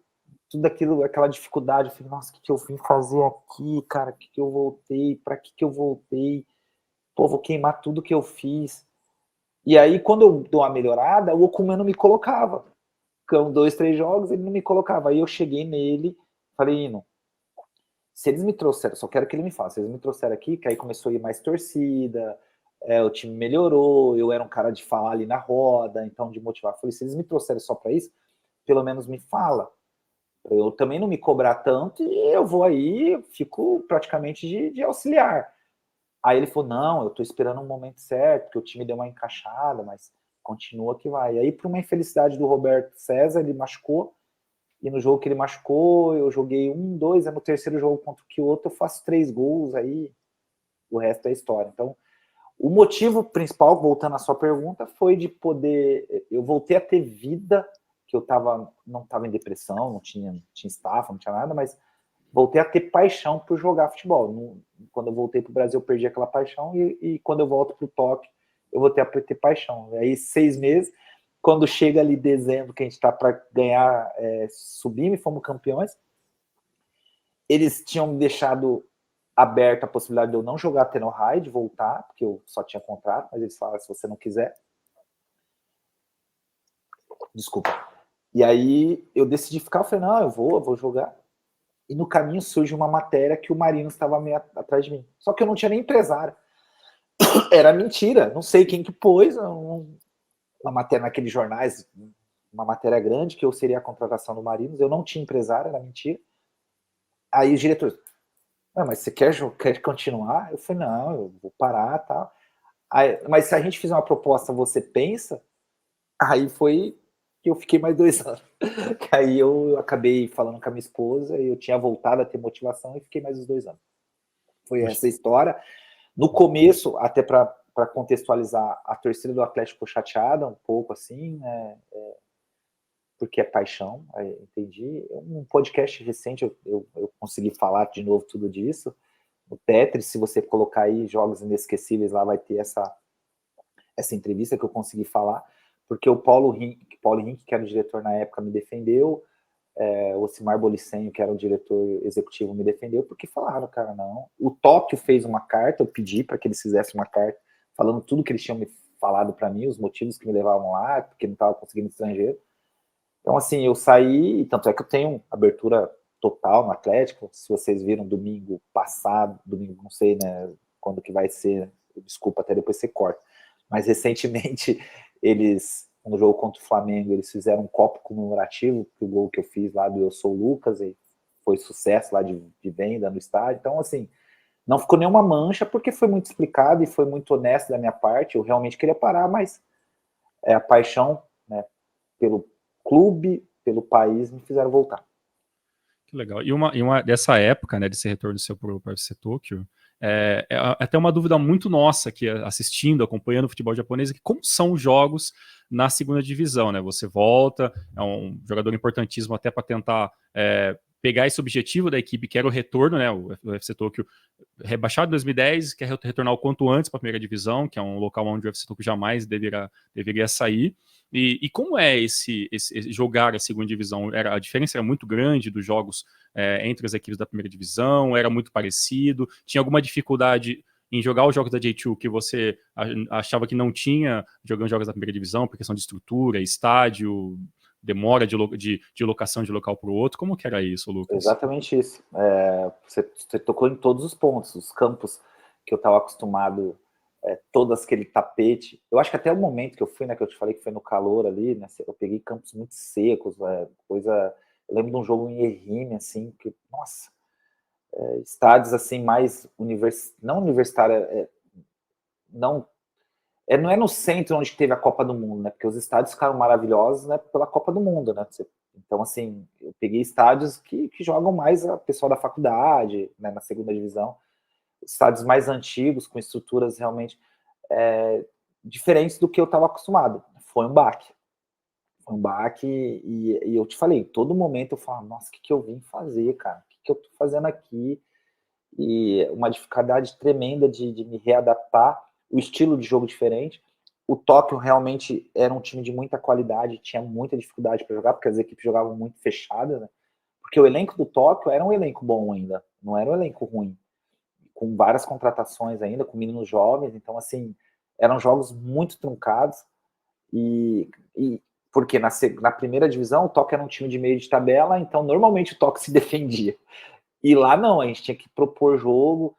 tudo aquilo, aquela dificuldade, eu falei, nossa, o que eu vim fazer aqui, cara? O que eu voltei? Para que eu voltei? Pô, vou queimar tudo que eu fiz. E aí, quando eu dou uma melhorada, o Okuman não me colocava. Com 2, 3 jogos, ele não me colocava. Aí eu cheguei nele, falei, Ino, se eles me trouxeram, só quero que ele me faça, se eles me trouxeram aqui, que aí começou a ir mais torcida, o time melhorou, eu era um cara de falar ali na roda, então de motivar. Falei, se eles me trouxeram só para isso, pelo menos me fala. Eu também não me cobrar tanto e eu vou aí, fico praticamente de auxiliar. Aí ele falou, não, eu tô esperando um momento certo, porque o time deu uma encaixada, mas continua que vai. E aí, por uma infelicidade do Roberto César, ele machucou, e no jogo que ele machucou, eu joguei 1, 2, no terceiro jogo contra o Kyoto, eu faço 3 gols, aí o resto é história. Então, o motivo principal, voltando à sua pergunta, foi de poder, eu voltei a ter vida, que eu não estava em depressão, não tinha estafa, não tinha nada, mas voltei a ter paixão por jogar futebol. Quando eu voltei para o Brasil, eu perdi aquela paixão, e quando eu volto para o Tóquio, eu voltei a ter paixão. E aí, 6 meses, quando chega ali dezembro, que a gente está para ganhar, subimos e fomos campeões, eles tinham me deixado aberta a possibilidade de eu não jogar até no High, de voltar, porque eu só tinha contrato, mas eles falaram, se você não quiser. Desculpa. E aí eu decidi ficar, eu falei, não, eu vou jogar. E no caminho surge uma matéria que o Marino estava meio atrás de mim. Só que eu não tinha nem empresário. Era mentira, não sei quem que pôs, uma matéria naqueles jornais, uma matéria grande, que eu seria a contratação do Marinos, eu não tinha empresário, era mentira. Aí os diretores, mas você quer continuar? Eu falei, não, eu vou parar, tal. Aí, mas se a gente fizer uma proposta, você pensa? Aí foi que eu fiquei mais 2 anos. Aí eu acabei falando com a minha esposa, e eu tinha voltado a ter motivação e fiquei mais os 2 anos. Foi essa história. No começo, até para contextualizar, a torcida do Atlético chateada um pouco, assim, né? Porque é paixão, entendi. Um podcast recente eu consegui falar de novo tudo disso. O Tetris, se você colocar aí Jogos Inesquecíveis, lá vai ter essa entrevista que eu consegui falar, porque o Paulo Rink, que era o diretor na época, me defendeu, o Ocimar Bolicenho, que era o diretor executivo, me defendeu, porque falaram, cara, não. O Tóquio fez uma carta, eu pedi para que eles fizessem uma carta falando tudo que eles tinham me falado para mim, os motivos que me levavam lá, porque não estava conseguindo estrangeiro. Então, assim, eu saí, tanto é que eu tenho abertura total no Atlético. Se vocês viram domingo passado, domingo, não sei, né, quando que vai ser, desculpa, até depois você corta. Mas recentemente, eles, no jogo contra o Flamengo, eles fizeram um copo comemorativo, que o gol que eu fiz lá do Eu Sou Lucas, e foi sucesso lá de venda no estádio. Então, assim, não ficou nenhuma mancha, porque foi muito explicado e foi muito honesto da minha parte. Eu realmente queria parar, mas a paixão, né, pelo clube, pelo país, me fizeram voltar. Que legal. E uma dessa época, né, desse retorno seu para o UFC Tóquio, é até uma dúvida muito nossa aqui, assistindo, acompanhando o futebol japonês, que como são os jogos na segunda divisão, né? Você volta, é um jogador importantíssimo até para tentar pegar esse objetivo da equipe, que era o retorno, né? O UFC Tóquio rebaixado em 2010, quer retornar o quanto antes para a primeira divisão, que é um local onde o UFC Tóquio jamais deveria sair. E como é esse jogar a segunda divisão? A diferença era muito grande dos jogos entre as equipes da primeira divisão? Era muito parecido? Tinha alguma dificuldade em jogar os jogos da J2 que você achava que não tinha jogando jogos da primeira divisão, por questão de estrutura, estádio, demora de locação de local para o outro? Como que era isso, Lucas? Exatamente isso. Você tocou em todos os pontos. Os campos que eu estava acostumado, todo aquele tapete. Eu acho que até o momento que eu fui, né, que eu te falei que foi no calor ali, né, eu peguei campos muito secos, coisa. Eu lembro de um jogo em Ehime, assim, que, nossa, estádios assim mais não universitário, não é no centro onde teve a Copa do Mundo, né? Porque os estádios ficaram maravilhosos, né? Pela Copa do Mundo, né? Então, assim, eu peguei estádios que jogam mais a pessoal da faculdade, né? Na segunda divisão, estádios mais antigos, com estruturas realmente diferentes do que eu estava acostumado. Foi um baque. Foi um baque, e eu te falei, todo momento eu falo, nossa, o que eu vim fazer, cara? O que eu tô fazendo aqui? E uma dificuldade tremenda de me readaptar, o estilo de jogo diferente. O Tóquio realmente era um time de muita qualidade, tinha muita dificuldade para jogar, porque as equipes jogavam muito fechadas, né? Porque o elenco do Tóquio era um elenco bom ainda, não era um elenco ruim, com várias contratações ainda, com meninos jovens, então assim, eram jogos muito truncados, e porque na primeira divisão o Tóquio era um time de meio de tabela, então normalmente o Tóquio se defendia. E lá não, a gente tinha que propor jogo,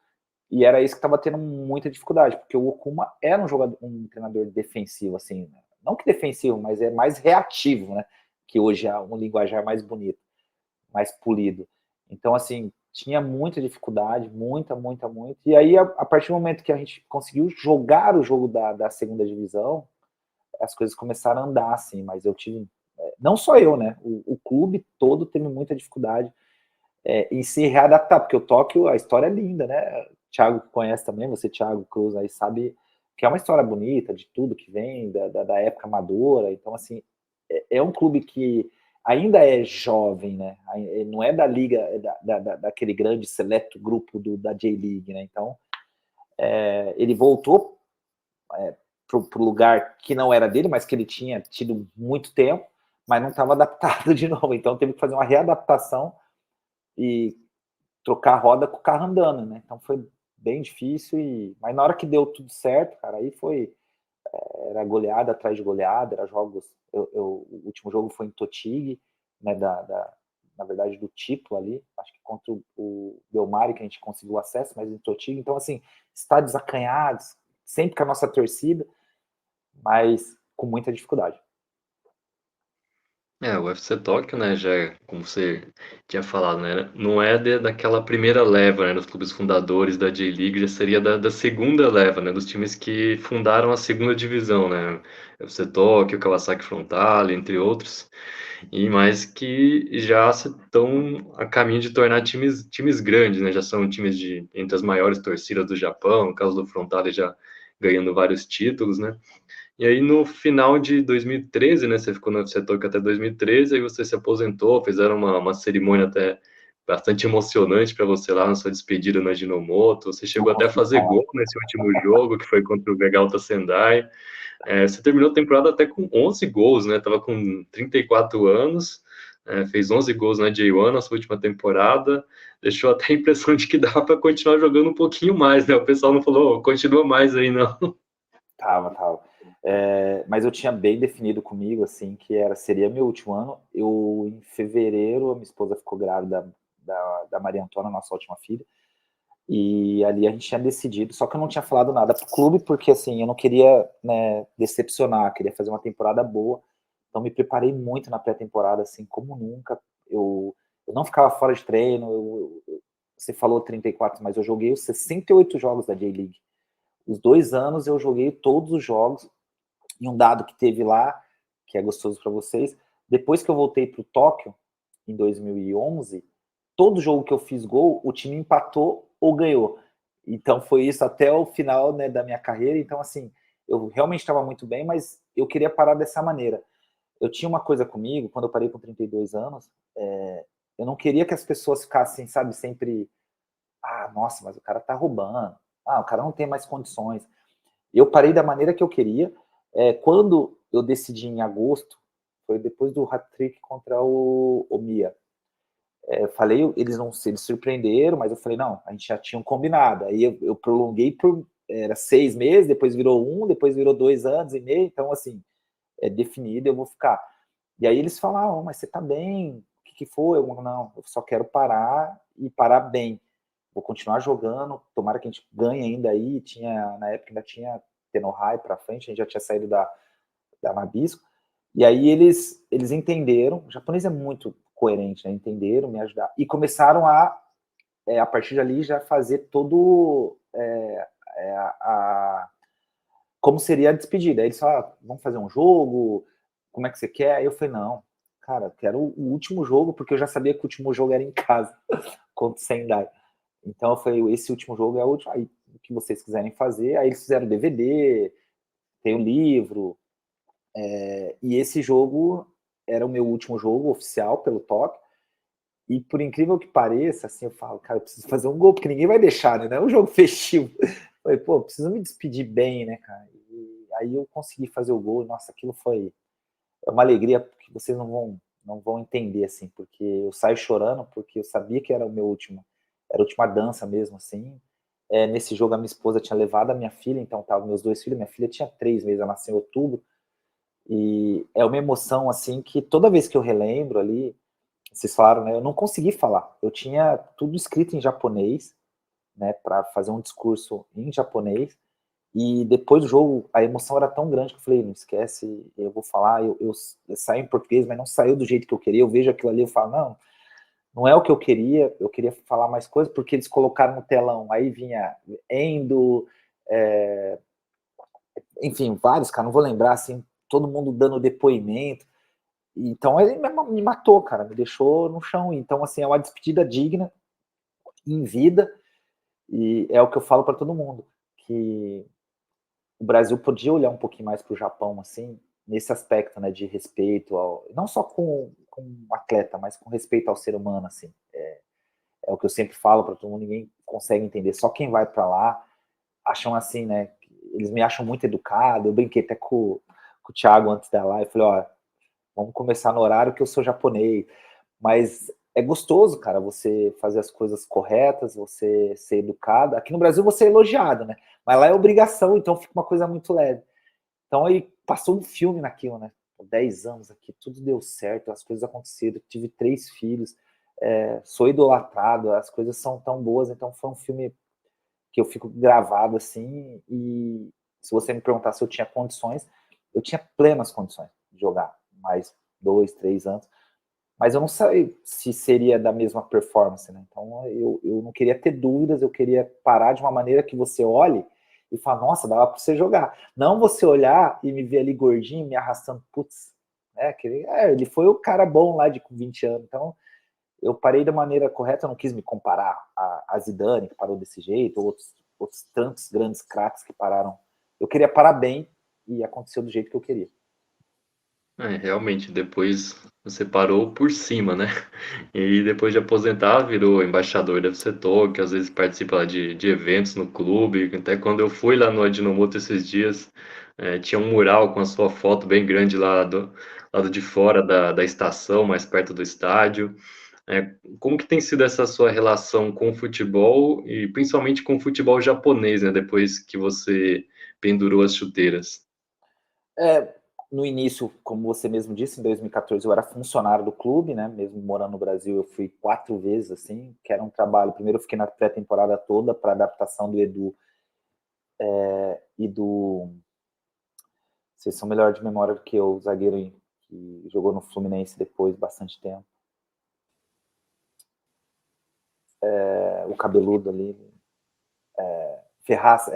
e era isso que estava tendo muita dificuldade, porque o Okuma era um treinador defensivo, assim, né? Não que defensivo, mas é mais reativo, né? Que hoje é um linguajar mais bonito, mais polido. Então, assim, tinha muita dificuldade, muita. E aí, a partir do momento que a gente conseguiu jogar o jogo da segunda divisão, as coisas começaram a andar, assim, mas eu tive. Não só eu, né? O clube todo teve muita dificuldade em se readaptar, porque o Tóquio, a história é linda, né? Thiago que conhece também, você, Thiago Cruz, aí sabe que é uma história bonita de tudo que vem, da época amadora. Então, assim, é um clube que ainda é jovem, né? Não é da liga, daquele grande seleto grupo da J-League, né? Então, ele voltou para o lugar que não era dele, mas que ele tinha tido muito tempo, mas não estava adaptado de novo. Então, teve que fazer uma readaptação e trocar a roda com o carro andando, né? Então foi bem difícil, mas na hora que deu tudo certo, cara, aí era goleada atrás de goleada, era jogos, o último jogo foi em Totig, né, na verdade do título ali, acho que contra o Belmari que a gente conseguiu acesso, mas em Totig, então assim, estádios acanhados, sempre com a nossa torcida, mas com muita dificuldade. O UFC Tóquio, né, já, como você tinha falado, né, não é daquela primeira leva, né, dos clubes fundadores da J-League, já seria da segunda leva, né, dos times que fundaram a segunda divisão, né, UFC Tóquio, Kawasaki Frontale, entre outros, e mais que já estão a caminho de tornar times grandes, né, já são times entre as maiores torcidas do Japão, no caso do Frontale já ganhando vários títulos, né. E aí, no final de 2013, né, você ficou no UFC Tóquio até 2013, aí você se aposentou, fizeram uma cerimônia até bastante emocionante para você lá na sua despedida na Ajinomoto. Você chegou até a fazer gol nesse último jogo, que foi contra o Vegalta Sendai. Você terminou a temporada até com 11 gols, né? Tava com 34 anos, fez 11 gols na J1 na sua última temporada. Deixou até a impressão de que dava para continuar jogando um pouquinho mais, né? O pessoal não falou, oh, continua mais aí, não. Tava. Mas eu tinha bem definido comigo, assim, que seria meu último ano. Em fevereiro, a minha esposa ficou grávida da Maria Antônia, nossa última filha, e ali a gente tinha decidido, só que eu não tinha falado nada pro clube, porque, assim, eu não queria, né, decepcionar, queria fazer uma temporada boa, então me preparei muito na pré-temporada, assim, como nunca. Eu não ficava fora de treino, você falou 34, mas eu joguei os 68 jogos da J-League. Os 2 anos eu joguei todos os jogos. E um dado que teve lá, que é gostoso para vocês, depois que eu voltei para o Tóquio, em 2011, todo jogo que eu fiz gol, o time empatou ou ganhou. Então foi isso até o final, né, da minha carreira. Então, assim, eu realmente estava muito bem, mas eu queria parar dessa maneira. Eu tinha uma coisa comigo, quando eu parei com 32 anos, eu não queria que as pessoas ficassem, sabe, sempre, nossa, mas o cara tá roubando, o cara não tem mais condições. Eu parei da maneira que eu queria. Quando eu decidi em agosto, foi depois do hat-trick contra o Mia. Falei, eles surpreenderam, mas eu falei, não, a gente já tinha um combinado. Aí eu prolonguei era 6 meses, depois virou depois virou 2 anos e meio, então assim, definido, eu vou ficar. E aí eles falaram, mas você tá bem, o que foi? Não, eu só quero parar e parar bem. Vou continuar jogando, tomara que a gente ganhe ainda aí, na época ainda tinha Tenohai para frente, a gente já tinha saído da Nabisco, e aí eles entenderam, o japonês é muito coerente, né? Entenderam, me ajudaram, e começaram a partir dali, já fazer todo como seria a despedida. Aí eles falaram, vamos fazer um jogo, como é que você quer? Aí eu falei, não, cara, eu quero o último jogo, porque eu já sabia que o último jogo era em casa, contra o Sendai. Então eu falei, esse último jogo é o último, aí o que vocês quiserem fazer. Aí eles fizeram DVD, tem o livro, e esse jogo era o meu último jogo oficial pelo Tóquio, e por incrível que pareça, assim, eu falo, cara, eu preciso fazer um gol, porque ninguém vai deixar, né? Não é um jogo festivo. Falei, pô, preciso me despedir bem, né, cara? E aí eu consegui fazer o gol, nossa, aquilo foi uma alegria que vocês não vão entender, assim, porque eu saio chorando, porque eu sabia que era o meu último, era a última dança mesmo, assim. Nesse jogo a minha esposa tinha levado a minha filha, então tava meus 2 filhos, minha filha tinha 3 meses, ela nasceu em outubro, e é uma emoção, assim, que toda vez que eu relembro ali, vocês falaram, né, eu não consegui falar, eu tinha tudo escrito em japonês, né, para fazer um discurso em japonês, e depois do jogo, a emoção era tão grande que eu falei, não esquece, eu vou falar, eu saio em português, mas não saiu do jeito que eu queria, eu vejo aquilo ali, eu falo, não é o que eu queria falar mais coisas, porque eles colocaram no telão, aí vinha Endo, enfim, vários, cara, não vou lembrar, assim, todo mundo dando depoimento, então ele me matou, cara, me deixou no chão, então, assim, é uma despedida digna, em vida, e é o que eu falo para todo mundo, que o Brasil podia olhar um pouquinho mais para o Japão, assim, nesse aspecto, né, de respeito, não só com o atleta, mas com respeito ao ser humano, assim. É o que eu sempre falo para todo mundo, ninguém consegue entender. Só quem vai para lá acham assim, né? Eles me acham muito educado. Eu brinquei até com o Thiago antes da live, falei, ó, vamos começar no horário que eu sou japonês. Mas é gostoso, cara, você fazer as coisas corretas, você ser educado. Aqui no Brasil você é elogiado, né? Mas lá é obrigação, então fica uma coisa muito leve. Então aí passou um filme naquilo, né? 10 anos aqui, tudo deu certo, as coisas aconteceram, tive 3 filhos, sou idolatrado, as coisas são tão boas, então foi um filme que eu fico gravado assim, e se você me perguntar se eu tinha condições, eu tinha plenas condições de jogar mais 2, 3 anos, mas eu não sei se seria da mesma performance, né? Então eu não queria ter dúvidas, eu queria parar de uma maneira que você olhe e fala, nossa, dava para você jogar. Não você olhar e me ver ali gordinho, me arrastando, putz, ele foi o cara bom lá de 20 anos, então eu parei da maneira correta, eu não quis me comparar a Zidane, que parou desse jeito, ou outros tantos grandes craques que pararam. Eu queria parar bem e aconteceu do jeito que eu queria. Realmente, depois você parou por cima, né? E depois de aposentar, virou embaixador da FC Tokyo, às vezes participa lá de eventos no clube. Até quando eu fui lá no Ajinomoto esses dias, tinha um mural com a sua foto bem grande lá do lado de fora da estação, mais perto do estádio. Como que tem sido essa sua relação com o futebol e principalmente com o futebol japonês, né? Depois que você pendurou as chuteiras? No início, como você mesmo disse, em 2014 eu era funcionário do clube, né? Mesmo morando no Brasil, eu fui 4 vezes, assim, que era um trabalho. Primeiro eu fiquei na pré-temporada toda para adaptação do Edu e do... Vocês são melhor de memória do que eu, o zagueiro que jogou no Fluminense depois, bastante tempo. O cabeludo ali. Ferraz, o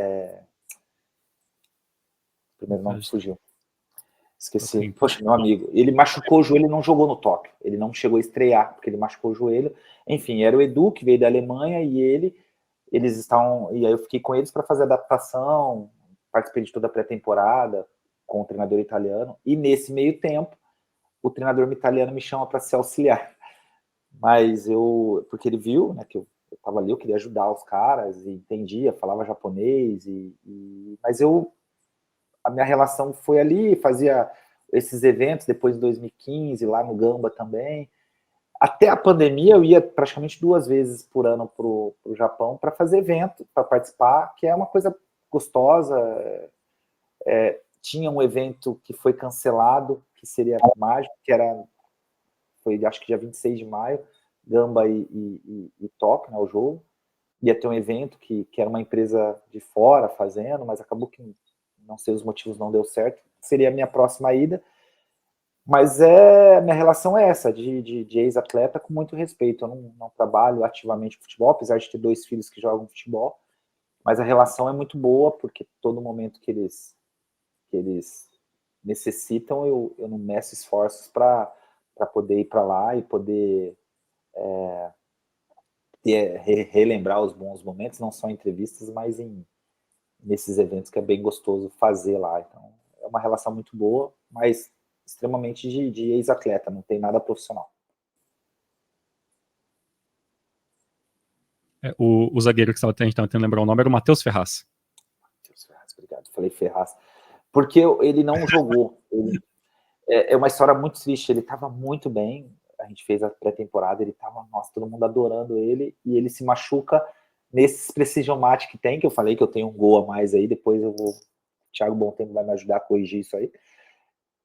primeiro nome fugiu. Esqueci. Poxa, meu amigo. Ele machucou o joelho e não jogou no Tóquio. Ele não chegou a estrear, porque ele machucou o joelho. Enfim, era o Edu, que veio da Alemanha, e eles estavam... E aí eu fiquei com eles para fazer adaptação, participei de toda a pré-temporada com o treinador italiano. E nesse meio tempo, o treinador italiano me chama para ser auxiliar. Mas porque ele viu, né, que eu estava ali, eu queria ajudar os caras, e entendia, falava japonês, mas a minha relação foi ali, fazia esses eventos depois de 2015, lá no Gamba também. Até a pandemia, eu ia praticamente 2 vezes por ano para o Japão para fazer evento, para participar, que é uma coisa gostosa. Tinha um evento que foi cancelado, que seria mágico, foi acho que dia 26 de maio, Gamba e Tóquio, né, o jogo. Ia ter um evento que era uma empresa de fora fazendo, mas acabou que, não sei os motivos, não deu certo. Seria a minha próxima ida. Mas minha relação é essa, de ex-atleta, com muito respeito. Eu não trabalho ativamente futebol, apesar de ter 2 filhos que jogam futebol, mas a relação é muito boa, porque todo momento que eles necessitam, eu não meço esforços para poder ir para lá e poder relembrar os bons momentos, não só em entrevistas, mas nesses eventos que é bem gostoso fazer lá. Então, é uma relação muito boa, mas extremamente de ex-atleta, não tem nada profissional. O zagueiro que a gente estava tentando lembrar o nome era o Matheus Ferraz. Matheus Ferraz, obrigado. Falei Ferraz. Porque ele não jogou. É uma história muito triste. Ele estava muito bem. A gente fez a pré-temporada, ele estava, nossa, todo mundo adorando ele, e ele se machuca nesses precision match que tem, que eu falei que eu tenho um gol a mais aí, depois o Thiago Bontempo vai me ajudar a corrigir isso aí.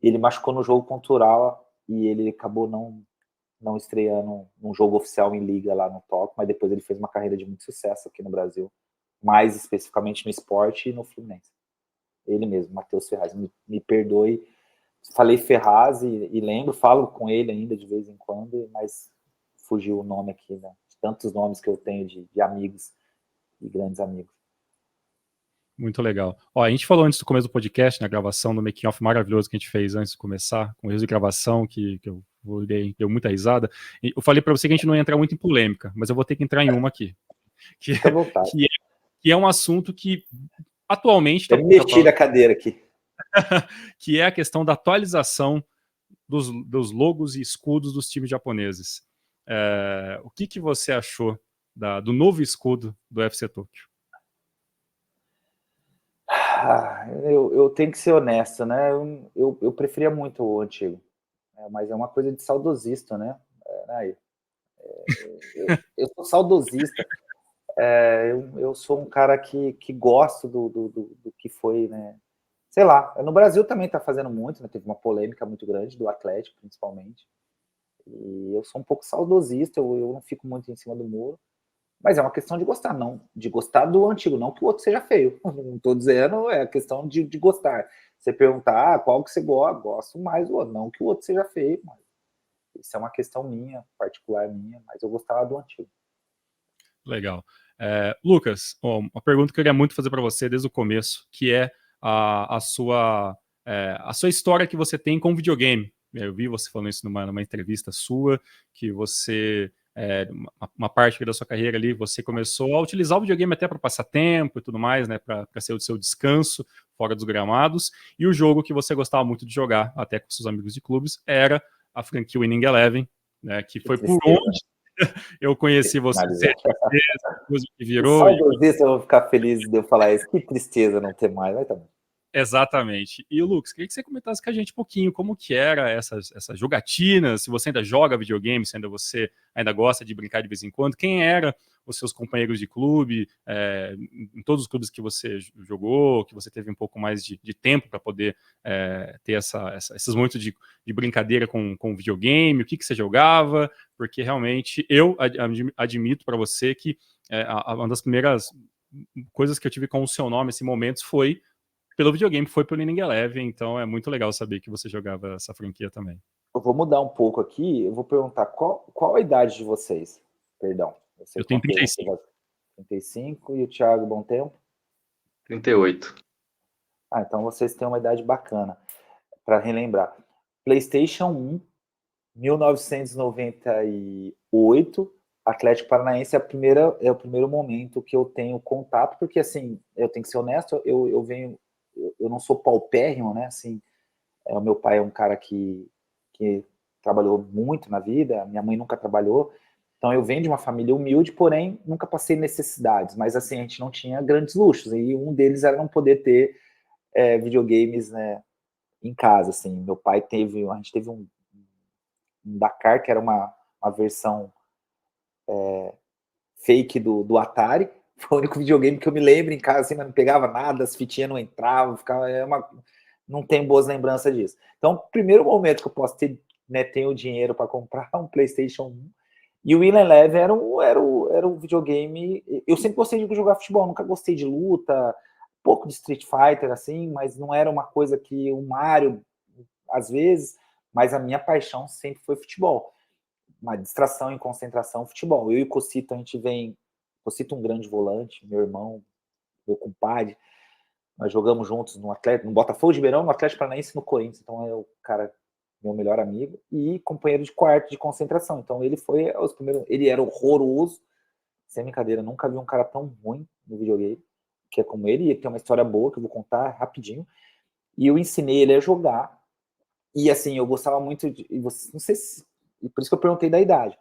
Ele machucou no jogo contra o Urawa, e ele acabou não estreando num jogo oficial em liga lá no Tóquio, mas depois ele fez uma carreira de muito sucesso aqui no Brasil, mais especificamente no esporte e no Fluminense. Ele mesmo, Matheus Ferraz, me perdoe, falei Ferraz e lembro, falo com ele ainda de vez em quando, mas fugiu o nome aqui, né? Tantos nomes que eu tenho de amigos e grandes amigos. Muito legal. Ó, a gente falou antes do começo do podcast, na gravação do making off maravilhoso que a gente fez antes de começar, com erros de gravação, que eu deu muita risada. Eu falei para você que a gente não ia entrar muito em polêmica, mas eu vou ter que entrar em uma aqui. Que é um assunto que atualmente... Eu me meti da cadeira aqui. Que é a questão da atualização dos logos e escudos dos times japoneses. O que você achou do novo escudo do FC Tóquio? Eu tenho que ser honesto, né? Eu preferia muito o antigo, mas é uma coisa de saudosista, né? Eu sou saudosista. Eu sou um cara que gosto do que foi, né? Sei lá, no Brasil também está fazendo muito, né? Teve uma polêmica muito grande do Atlético, principalmente. E eu sou um pouco saudosista, eu não fico muito em cima do muro. Mas é uma questão de gostar, não. De gostar do antigo, não que o outro seja feio. Não estou dizendo, é questão de gostar. Você perguntar qual que você gosta, gosto mais do outro. Não que o outro seja feio, mas isso é uma questão minha, particular minha, mas eu gostava do antigo. Legal. Lucas, uma pergunta que eu queria muito fazer para você desde o começo, que é a sua história que você tem com videogame. Eu vi você falando isso numa entrevista sua, que você, uma parte da sua carreira ali, você começou a utilizar o videogame até para passar tempo e tudo mais, né, para ser o seu descanso fora dos gramados, e o jogo que você gostava muito de jogar, até com seus amigos de clubes, era a franquia Winning Eleven, né, que foi por onde eu conheci você, depois que virou. Saudosista, eu vou ficar feliz de eu falar isso. Que tristeza não ter mais, mas tá bom. Exatamente. E, Lucas, queria que você comentasse com a gente um pouquinho como que era essas jogatinas, se você ainda joga videogame, se você ainda gosta de brincar de vez em quando, quem eram os seus companheiros de clube, em todos os clubes que você jogou, que você teve um pouco mais de tempo para poder ter esses momentos de brincadeira com videogame, o que você jogava, porque realmente eu admito para você que uma das primeiras coisas que eu tive com o seu nome, esses momentos, foi pelo videogame, foi pelo Winning Eleven, então é muito legal saber que você jogava essa franquia também. Eu vou mudar um pouco aqui, eu vou perguntar qual a idade de vocês? Perdão. Eu tenho 35. 35 e o Thiago, bom tempo? 38. Então vocês têm uma idade bacana para relembrar. PlayStation 1, 1998, Atlético Paranaense é o primeiro momento que eu tenho contato, porque assim, eu tenho que ser honesto, eu não sou paupérrimo, né? Assim, o meu pai é um cara que trabalhou muito na vida, minha mãe nunca trabalhou, então eu venho de uma família humilde, porém nunca passei necessidades, mas assim, a gente não tinha grandes luxos, e um deles era não poder ter videogames, né, em casa, assim. Meu pai a gente teve um Dakar, que era uma versão fake do Atari, foi o único videogame que eu me lembro em casa, assim, mas não pegava nada, as fitinhas não entravam, não tenho boas lembranças disso. Então, o primeiro momento que eu posso ter, né, tenho dinheiro para comprar um PlayStation 1, e o Winning Eleven era o videogame. Eu sempre gostei de jogar futebol, nunca gostei de luta, pouco de Street Fighter, assim, mas não era uma coisa que o Mario, às vezes, mas a minha paixão sempre foi futebol. Uma distração em concentração, futebol. Eu e o Cocito, a gente vem... Cocito um grande volante, meu irmão, meu compadre, nós jogamos juntos no Botafogo de Ribeirão, no Atlético Paranaense e no Corinthians, então é o cara, meu melhor amigo, e companheiro de quarto de concentração, então ele foi os primeiros, ele era horroroso, sem brincadeira, nunca vi um cara tão ruim no videogame, que é como ele tem uma história boa, que eu vou contar rapidinho, e eu ensinei ele a jogar, E assim, eu gostava muito de. Não sei se. E por isso que eu perguntei da idade.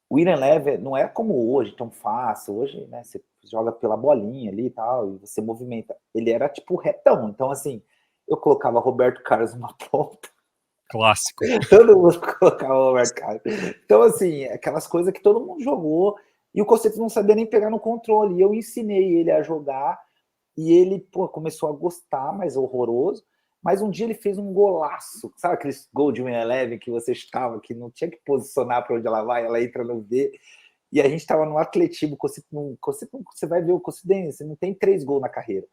O Winning Eleven não é como hoje, tão fácil. Hoje, né, você joga pela bolinha ali e tal, e você movimenta. Ele era tipo retão. Então, assim, eu colocava Roberto Carlos numa ponta. Clássico. Todo mundo colocava o Roberto Carlos. Então, assim, aquelas coisas que todo mundo jogou. E o Cocete não sabia nem pegar no controle. E eu ensinei ele a jogar. E ele, pô, começou a gostar, mas horroroso. Mas um dia ele fez um golaço. Sabe aqueles gol de Winning Eleven que você estava, que não tinha que posicionar para onde ela vai, ela entra no V. E a gente estava no atletismo. Você vai ver o Cocete, não tem 3 gols na carreira.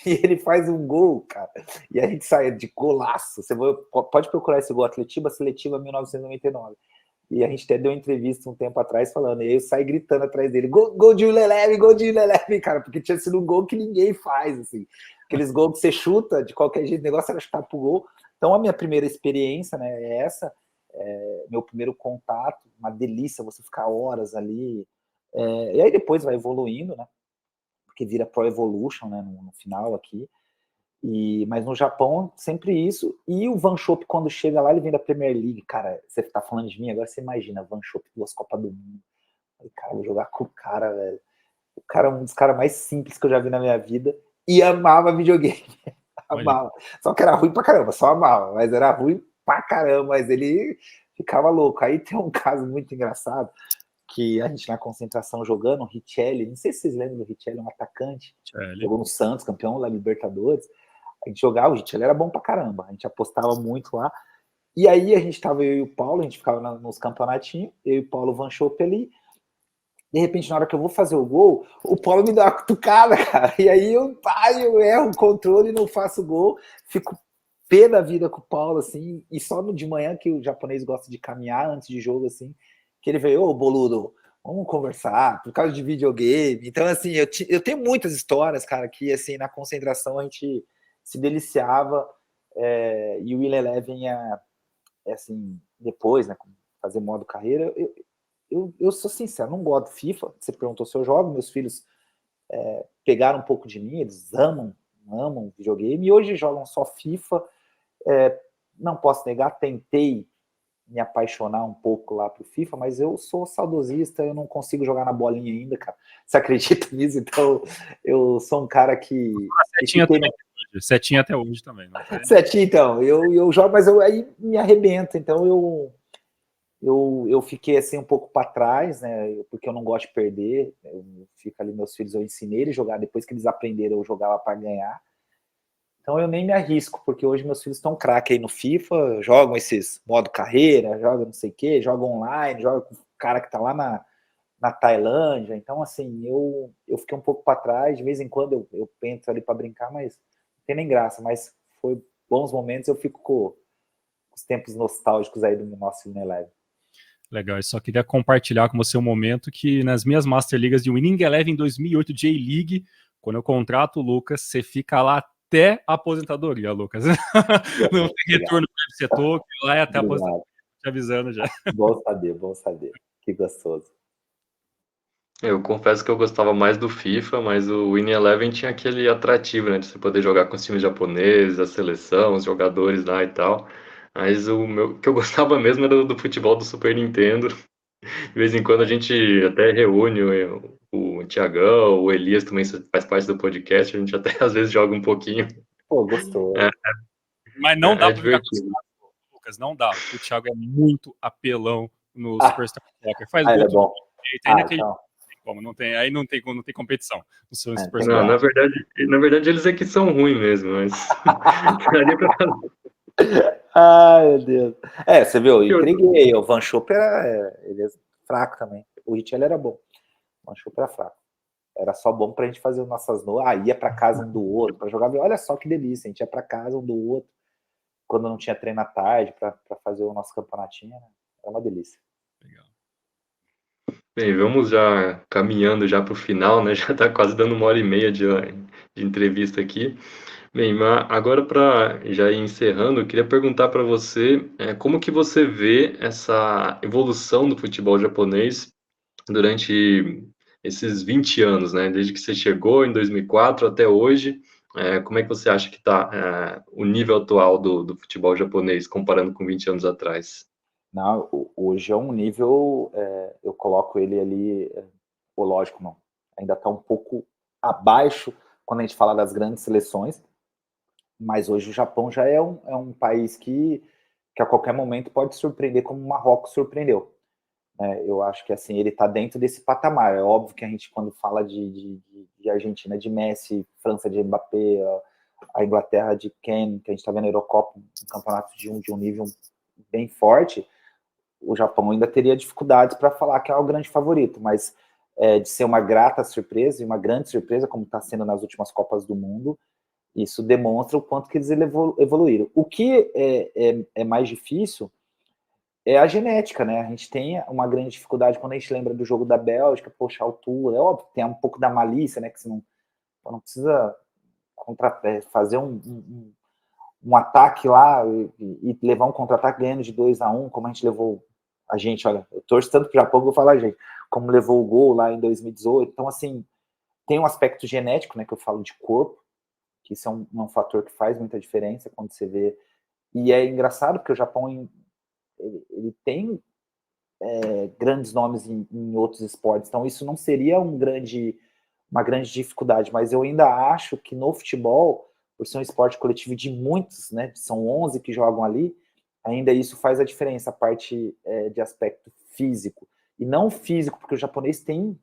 E ele faz um gol, cara. E a gente sai de golaço. Você pode procurar esse gol, Atletiba Seletiva 1999. E a gente até deu uma entrevista um tempo atrás falando, e aí eu saí gritando atrás dele, gol de Leleve, gol de Leleve, cara, porque tinha sido um gol que ninguém faz, assim. Aqueles gols que você chuta, de qualquer jeito, o negócio era chutar pro gol. Então a minha primeira experiência, né, é essa, meu primeiro contato, uma delícia você ficar horas ali. E aí depois vai evoluindo, né, porque vira Pro Evolution, né, no final aqui. Mas no Japão, sempre isso. E o Van Schop, quando chega lá, ele vem da Premier League. Cara, você tá falando de mim, agora você imagina, Van Schop, 2 Copas do Mundo. Falei, cara, vou jogar com o cara, velho. O cara é um dos caras mais simples que eu já vi na minha vida. E amava videogame. Amava. Só que era ruim pra caramba, só amava. Mas era ruim pra caramba, mas ele ficava louco. Aí tem um caso muito engraçado, que a gente na concentração jogando, o Richelli, não sei se vocês lembram do Richelli, um atacante. Jogou no Santos, campeão da Libertadores. A gente jogava, o Richelli era bom pra caramba, a gente apostava muito lá. E aí a gente tava, eu e o Paulo, a gente ficava nos campeonatinhos, eu e o Paulo Van Schop ali. De repente, na hora que eu vou fazer o gol, o Paulo me dá uma cutucada, cara. E aí eu erro o controle, não faço gol, fico pé da vida com o Paulo, assim, e só no de manhã, que o japonês gosta de caminhar antes de jogo, assim, que ele veio, ô, boludo, vamos conversar, por causa de videogame. Então, assim, eu tenho muitas histórias, cara, que, assim, na concentração a gente se deliciava, e o Will Eleven assim, depois, né, fazer modo carreira, eu sou sincero, não gosto de FIFA. Você perguntou se eu jogo, meus filhos pegaram um pouco de mim, eles amam videogame, e hoje jogam só FIFA. Não posso negar, tentei me apaixonar um pouco lá pro FIFA, mas eu sou saudosista, eu não consigo jogar na bolinha ainda, cara. Você acredita nisso? Então, eu sou um cara que... Setinha até hoje também. Não é? Setinha, então. Eu jogo, mas aí me arrebento. Então, eu fiquei assim um pouco para trás, né? Porque eu não gosto de perder. Eu fico ali, meus filhos, eu ensinei eles a jogar. Depois que eles aprenderam, eu jogava para ganhar. Então eu nem me arrisco, porque hoje meus filhos estão craque aí no FIFA, jogam esses modo carreira, jogam não sei o quê, jogam online, jogam com o cara que tá lá na Tailândia. Então, assim, eu fiquei um pouco para trás. De vez em quando eu penso ali para brincar, mas não tem nem graça. Mas foi bons momentos, eu fico com os tempos nostálgicos aí do nosso Winning Eleven. Legal, eu só queria compartilhar com você um momento que nas minhas Master Ligas de Winning Eleven 2008 J-League, quando eu contrato o Lucas, você fica lá até a aposentadoria, Lucas. Não tem retorno para o setor, que lá é até a aposentadoria, te avisando já. Bom saber. Que gostoso. Eu confesso que eu gostava mais do FIFA, mas o Winning Eleven tinha aquele atrativo, né, de você poder jogar com os times japoneses, a seleção, os jogadores lá e tal. Mas o que eu gostava mesmo era do futebol do Super Nintendo. De vez em quando a gente até reúne o Thiagão, o Elias também faz parte do podcast, a gente até às vezes joga um pouquinho. Pô, gostou. Mas não dá para ficar divertido. Lucas, não dá. O Thiago é muito apelão no Superstar Soccer. Faz ele é gol bom. então. Não tem competição no seu Superstar. Não, na verdade eles é que são ruins mesmo, mas daria pra fazer. Ai, meu Deus. Você viu, eu entreguei. O Van Schop ele é fraco também. O Richel era bom. O Van Schop era fraco. Era só bom pra gente fazer as nossas noites. Ia pra casa um do outro pra jogar. Olha só que delícia. A gente ia pra casa um do outro quando não tinha treino à tarde pra fazer o nosso campeonatinho. Né? Era uma delícia. Legal. Bem, vamos já caminhando já para o final, né? Já está quase dando 1h30 de entrevista aqui. Bem, mas agora para já ir encerrando, eu queria perguntar para você como que você vê essa evolução do futebol japonês durante esses 20 anos, né? Desde que você chegou em 2004 até hoje, Como é que você acha que está o nível atual do futebol japonês, comparando com 20 anos atrás? Não, hoje é um nível, eu coloco ele ali, lógico, não, ainda está um pouco abaixo quando a gente fala das grandes seleções, mas hoje o Japão já é um país que a qualquer momento pode surpreender como o Marrocos surpreendeu. Eu acho que assim, ele está dentro desse patamar. É óbvio que a gente, quando fala de Argentina, de Messi, França de Mbappé, a Inglaterra de Kane, que a gente está vendo a Eurocopa, um campeonato de um nível bem forte, o Japão ainda teria dificuldades para falar que é o grande favorito, mas de ser uma grata surpresa e uma grande surpresa, como está sendo nas últimas Copas do Mundo, isso demonstra o quanto que eles evoluíram. O que é mais difícil é a genética, né? A gente tem uma grande dificuldade quando a gente lembra do jogo da Bélgica, poxa, a altura, é óbvio, tem um pouco da malícia, né? Que você não precisa fazer um ataque lá e levar um contra-ataque ganhando de 2-1, como a gente levou a gente, olha, eu torço tanto pro Japão que eu vou falar, gente, como levou o gol lá em 2018. Então, assim, tem um aspecto genético, né, que eu falo de corpo, que isso é um fator que faz muita diferença quando você vê. E é engraçado porque o Japão ele tem grandes nomes em outros esportes, então isso não seria uma grande dificuldade, mas eu ainda acho que no futebol, por ser um esporte coletivo de muitos, né, são 11 que jogam ali, ainda isso faz a diferença, a parte de aspecto físico. E não físico, porque o japonês tem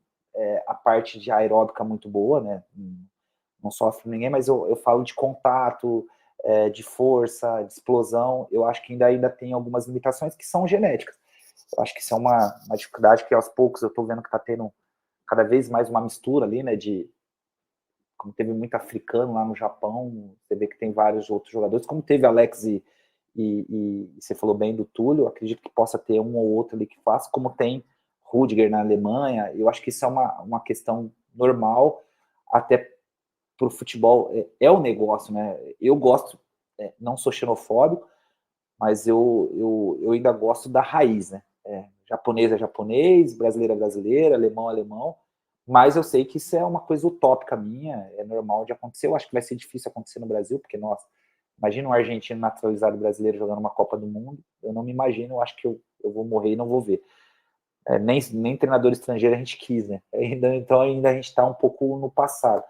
a parte de aeróbica muito boa, né, não sofre ninguém, mas eu falo de contato, de força, de explosão, eu acho que ainda tem algumas limitações que são genéticas. Eu acho que isso é uma dificuldade que aos poucos eu estou vendo que está tendo cada vez mais uma mistura ali, né, como teve muito africano lá no Japão, você vê que tem vários outros jogadores, como teve Alex e você falou bem do Túlio, acredito que possa ter um ou outro ali que faça, como tem Rudiger na Alemanha, eu acho que isso é uma questão normal, até para o futebol, o negócio, né, eu gosto, não sou xenofóbico, mas eu ainda gosto da raiz, né, japonês é japonês, brasileiro é brasileiro, alemão é alemão, mas eu sei que isso é uma coisa utópica minha, é normal de acontecer, eu acho que vai ser difícil acontecer no Brasil, porque, nossa, imagina um argentino naturalizado brasileiro jogando uma Copa do Mundo, eu não me imagino, eu acho que eu vou morrer e não vou ver. Nem treinador estrangeiro a gente quis, né? Então ainda a gente está um pouco no passado.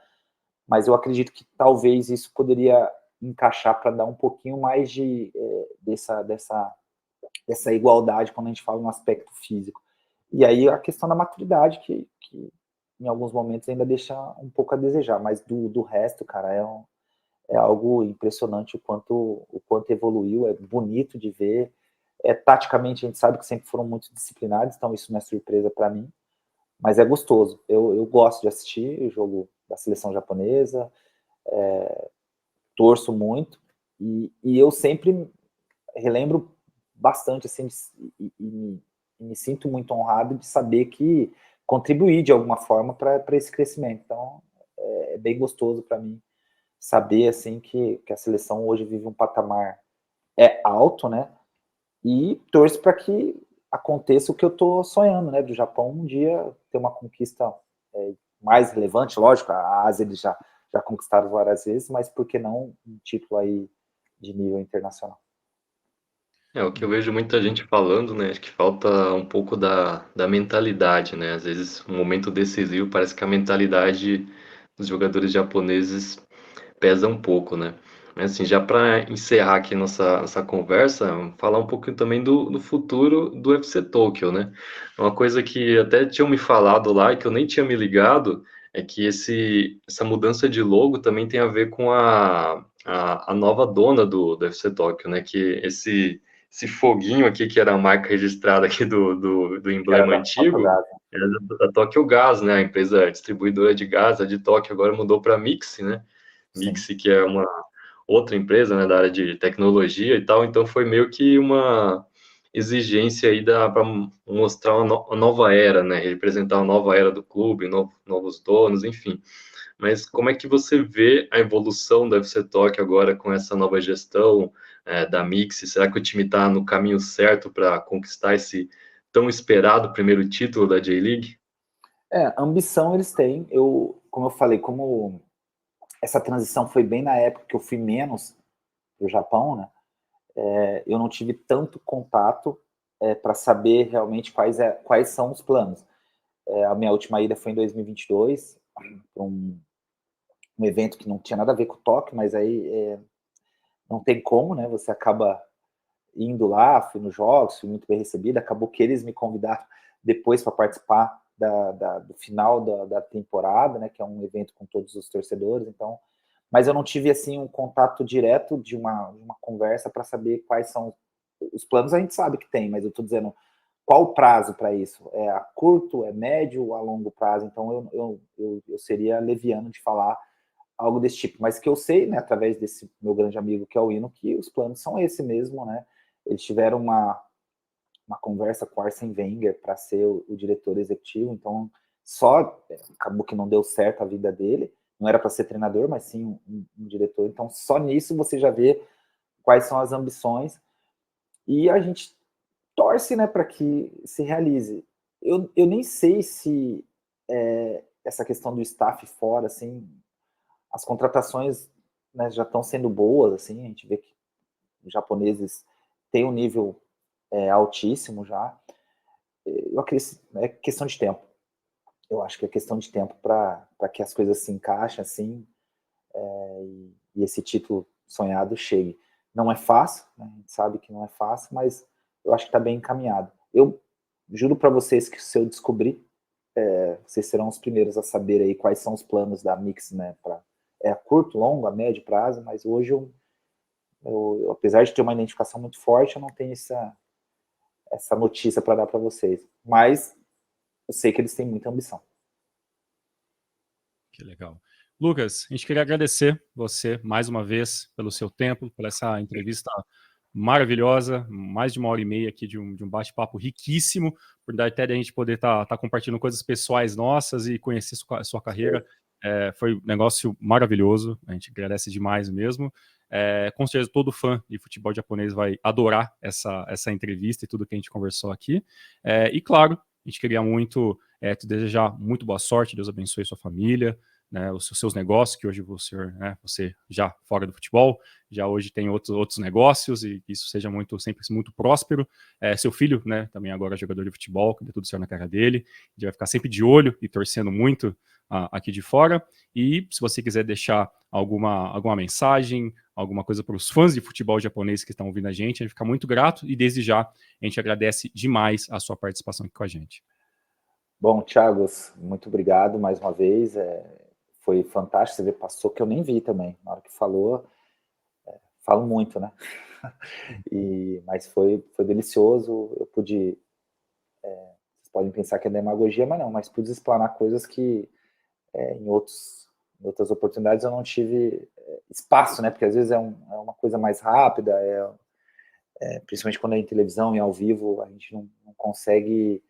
Mas eu acredito que talvez isso poderia encaixar para dar um pouquinho mais dessa igualdade quando a gente fala no aspecto físico. E aí a questão da maturidade, que em alguns momentos ainda deixa um pouco a desejar, mas do resto, cara, é algo impressionante o quanto evoluiu, é bonito de ver. Taticamente, a gente sabe que sempre foram muito disciplinados, então isso não é surpresa para mim, mas é gostoso. Eu gosto de assistir o jogo da seleção japonesa, torço muito, e eu sempre relembro bastante, assim, e me sinto muito honrado de saber que contribuí de alguma forma para esse crescimento. Então, é bem gostoso para mim saber, assim, que a seleção hoje vive um patamar alto, né? E torço para que aconteça o que eu estou sonhando, né? Do Japão um dia ter uma conquista mais relevante, lógico, a Ásia eles já conquistaram várias vezes, mas por que não um título aí de nível internacional? O que eu vejo muita gente falando, né? Acho que falta um pouco da mentalidade, né? Às vezes, um momento decisivo, parece que a mentalidade dos jogadores japoneses pesa um pouco, né? Mas assim, já para encerrar aqui nossa conversa, falar um pouquinho também do futuro do UFC Tokyo, né? Uma coisa que até tinham me falado lá e que eu nem tinha me ligado é que essa mudança de logo também tem a ver com a nova dona do UFC Tokyo, né? Que esse foguinho aqui, que era a marca registrada aqui do Que era emblema da antigo, faculdade. era da Tokyo Gas, né? A empresa distribuidora de gás, a de Tóquio, agora mudou para Mixi, né? Sim. Mixi, que é uma outra empresa, né, da área de tecnologia e tal, então foi meio que uma exigência aí para mostrar uma nova era, né? Representar uma nova era do clube, novos donos, enfim. Mas como é que você vê a evolução da FC Tóquio agora com essa nova gestão da Mix? Será que o time está no caminho certo para conquistar esse tão esperado primeiro título da J-League? Ambição eles têm. Como eu falei, como essa transição foi bem na época que eu fui menos para o Japão, né? Eu não tive tanto contato para saber realmente quais são os planos. A minha última ida foi em 2022, para um evento que não tinha nada a ver com o Tóquio, mas aí não tem como, né? Você acaba indo lá, fui nos jogos, fui muito bem recebido, acabou que eles me convidaram depois para participar do final da temporada, né? Que é um evento com todos os torcedores, então... Mas eu não tive, assim, um contato direto de uma conversa para saber quais são os planos. A gente sabe que tem, mas eu estou dizendo qual o prazo para isso. É a curto, é médio ou a longo prazo? Então eu seria leviano de falar algo desse tipo. Mas que eu sei, né, através desse meu grande amigo que é o Hino, que os planos são esse mesmo, né? Eles tiveram uma conversa com o Arsene Wenger para ser o diretor executivo, então acabou que não deu certo a vida dele. Não era para ser treinador, mas sim um diretor. Então, só nisso você já vê quais são as ambições. E a gente torce, né, para que se realize. Eu nem sei se essa questão do staff fora, assim, as contratações, né, já estão sendo boas, assim, a gente vê que os japoneses têm um nível altíssimo já. Eu acredito, é questão de tempo. Eu acho que é questão de tempo para que as coisas se encaixem assim e esse título sonhado chegue. Não é fácil, né? A gente sabe que não é fácil, mas eu acho que está bem encaminhado. Eu juro para vocês que se eu descobrir, vocês serão os primeiros a saber aí quais são os planos da Mix, né? A curto, longo, a médio prazo, mas hoje eu, apesar de ter uma identificação muito forte, eu não tenho essa notícia para dar para vocês. Mas eu sei que eles têm muita ambição. Que legal. Lucas, a gente queria agradecer você mais uma vez pelo seu tempo, por essa entrevista maravilhosa, mais de 1h30 aqui de um bate-papo riquíssimo, por dar até a gente poder estar compartilhando coisas pessoais nossas e conhecer sua carreira. Foi um negócio maravilhoso, a gente agradece demais mesmo. Com certeza todo fã de futebol japonês vai adorar essa entrevista e tudo que a gente conversou aqui. E claro, a gente queria muito te desejar muito boa sorte, Deus abençoe sua família, né, os seus negócios, que hoje você já fora do futebol, já hoje tem outros negócios, e que isso seja sempre muito próspero. Seu filho, né, também agora é jogador de futebol, que dê tudo certo na carreira dele, a gente vai ficar sempre de olho e torcendo muito aqui de fora. E se você quiser deixar alguma mensagem, alguma coisa para os fãs de futebol japonês que estão ouvindo a gente vai ficar muito grato, e desde já a gente agradece demais a sua participação aqui com a gente. Bom, Thiago, muito obrigado mais uma vez. Foi fantástico, você vê, passou que eu nem vi também. Na hora que falou, falo muito, né? Mas foi delicioso. Eu pude... vocês podem pensar que é demagogia, mas não. Mas pude explanar coisas que em outras oportunidades eu não tive espaço, né? Porque às vezes é uma coisa mais rápida, principalmente quando é em televisão e ao vivo, a gente não consegue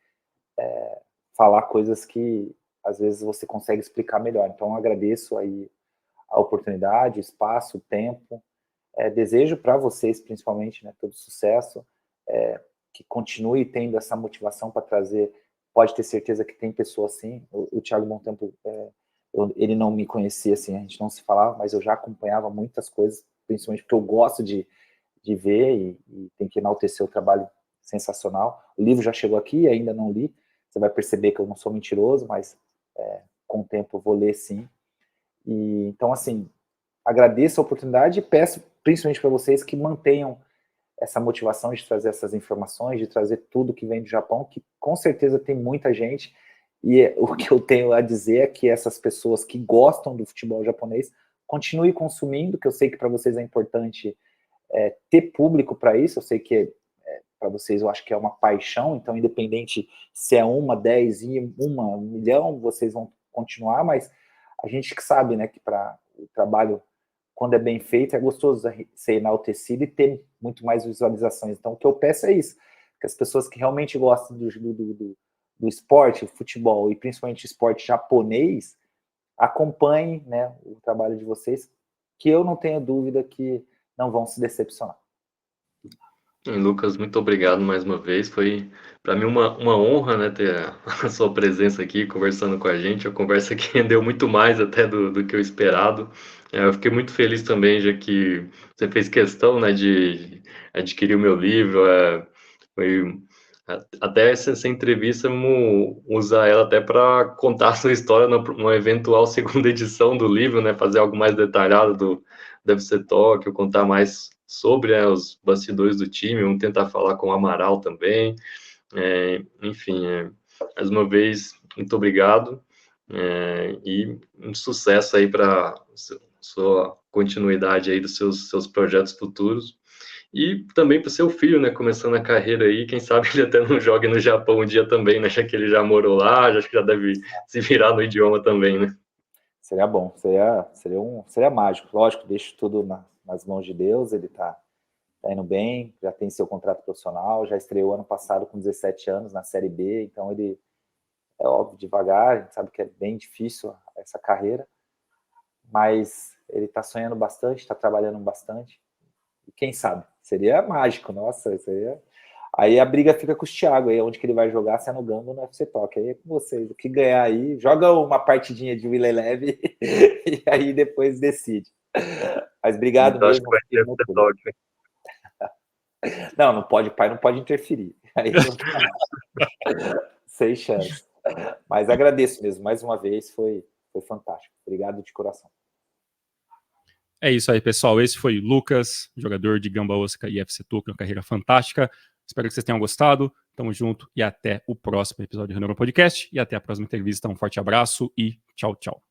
falar coisas que às vezes você consegue explicar melhor. Então eu agradeço aí a oportunidade, o espaço, o tempo. Desejo para vocês, principalmente, né, todo sucesso, que continue tendo essa motivação para trazer. Pode ter certeza que tem pessoas assim. O Thiago Bom Tempo, ele não me conhecia assim, a gente não se falava, mas eu já acompanhava muitas coisas, principalmente porque eu gosto de ver e tem que enaltecer o trabalho sensacional. O livro já chegou aqui, ainda não li. Você vai perceber que eu não sou mentiroso, mas com o tempo eu vou ler sim. Então, assim, agradeço a oportunidade e peço, principalmente para vocês, que mantenham essa motivação de trazer essas informações, de trazer tudo que vem do Japão, que com certeza tem muita gente, e o que eu tenho a dizer é que essas pessoas que gostam do futebol japonês continuem consumindo, que eu sei que para vocês é importante ter público para isso, eu sei que para vocês eu acho que é uma paixão, então independente se é 10 e 1 milhão, vocês vão continuar, mas a gente que sabe, né, que para o trabalho, quando é bem feito, é gostoso ser enaltecido e ter muito mais visualizações. Então o que eu peço é isso, que as pessoas que realmente gostam do esporte, futebol, e principalmente esporte japonês, acompanhem, né, o trabalho de vocês, que eu não tenho dúvida que não vão se decepcionar. Lucas, muito obrigado mais uma vez. Foi para mim uma honra, né, ter a sua presença aqui conversando com a gente. A conversa que rendeu muito mais até do que eu esperado. Eu fiquei muito feliz também, já que você fez questão, né, de adquirir o meu livro. Foi até essa entrevista, vamos usar ela até para contar a sua história numa eventual segunda edição do livro, né, fazer algo mais detalhado do UFC Tóquio, contar mais sobre, né, os bastidores do time, vamos tentar falar com o Amaral também. Enfim, mais uma vez, muito obrigado, e um sucesso aí para sua continuidade aí dos seus projetos futuros, e também para o seu filho, né, começando a carreira aí, quem sabe ele até não jogue no Japão um dia também, né, já que ele já morou lá, acho que já deve se virar no idioma também, né. Seria bom, seria mágico. Lógico, deixo tudo nas mãos de Deus, ele tá indo bem, já tem seu contrato profissional, já estreou ano passado com 17 anos na Série B, então ele, é óbvio, devagar, a gente sabe que é bem difícil essa carreira, mas ele está sonhando bastante, está trabalhando bastante, e quem sabe, seria mágico, nossa, seria... Aí a briga fica com o Thiago, aí onde que ele vai jogar, se é no Gamba ou no UFC Tóquio, aí é com vocês, o que ganhar aí, joga uma partidinha de Will Leve e aí depois decide. Mas obrigado Então, acho mesmo. que vai ter UFC Tóquio, hein? Não pode, pai não pode interferir. Aí não sem chance. Mas agradeço mesmo, mais uma vez, foi fantástico. Obrigado de coração. É isso aí, pessoal. Esse foi Lucas, jogador de Gamba Osaka e UFC Tóquio, uma carreira fantástica. Espero que vocês tenham gostado. Tamo junto e até o próximo episódio do Renova Podcast. E até a próxima entrevista. Um forte abraço e tchau, tchau.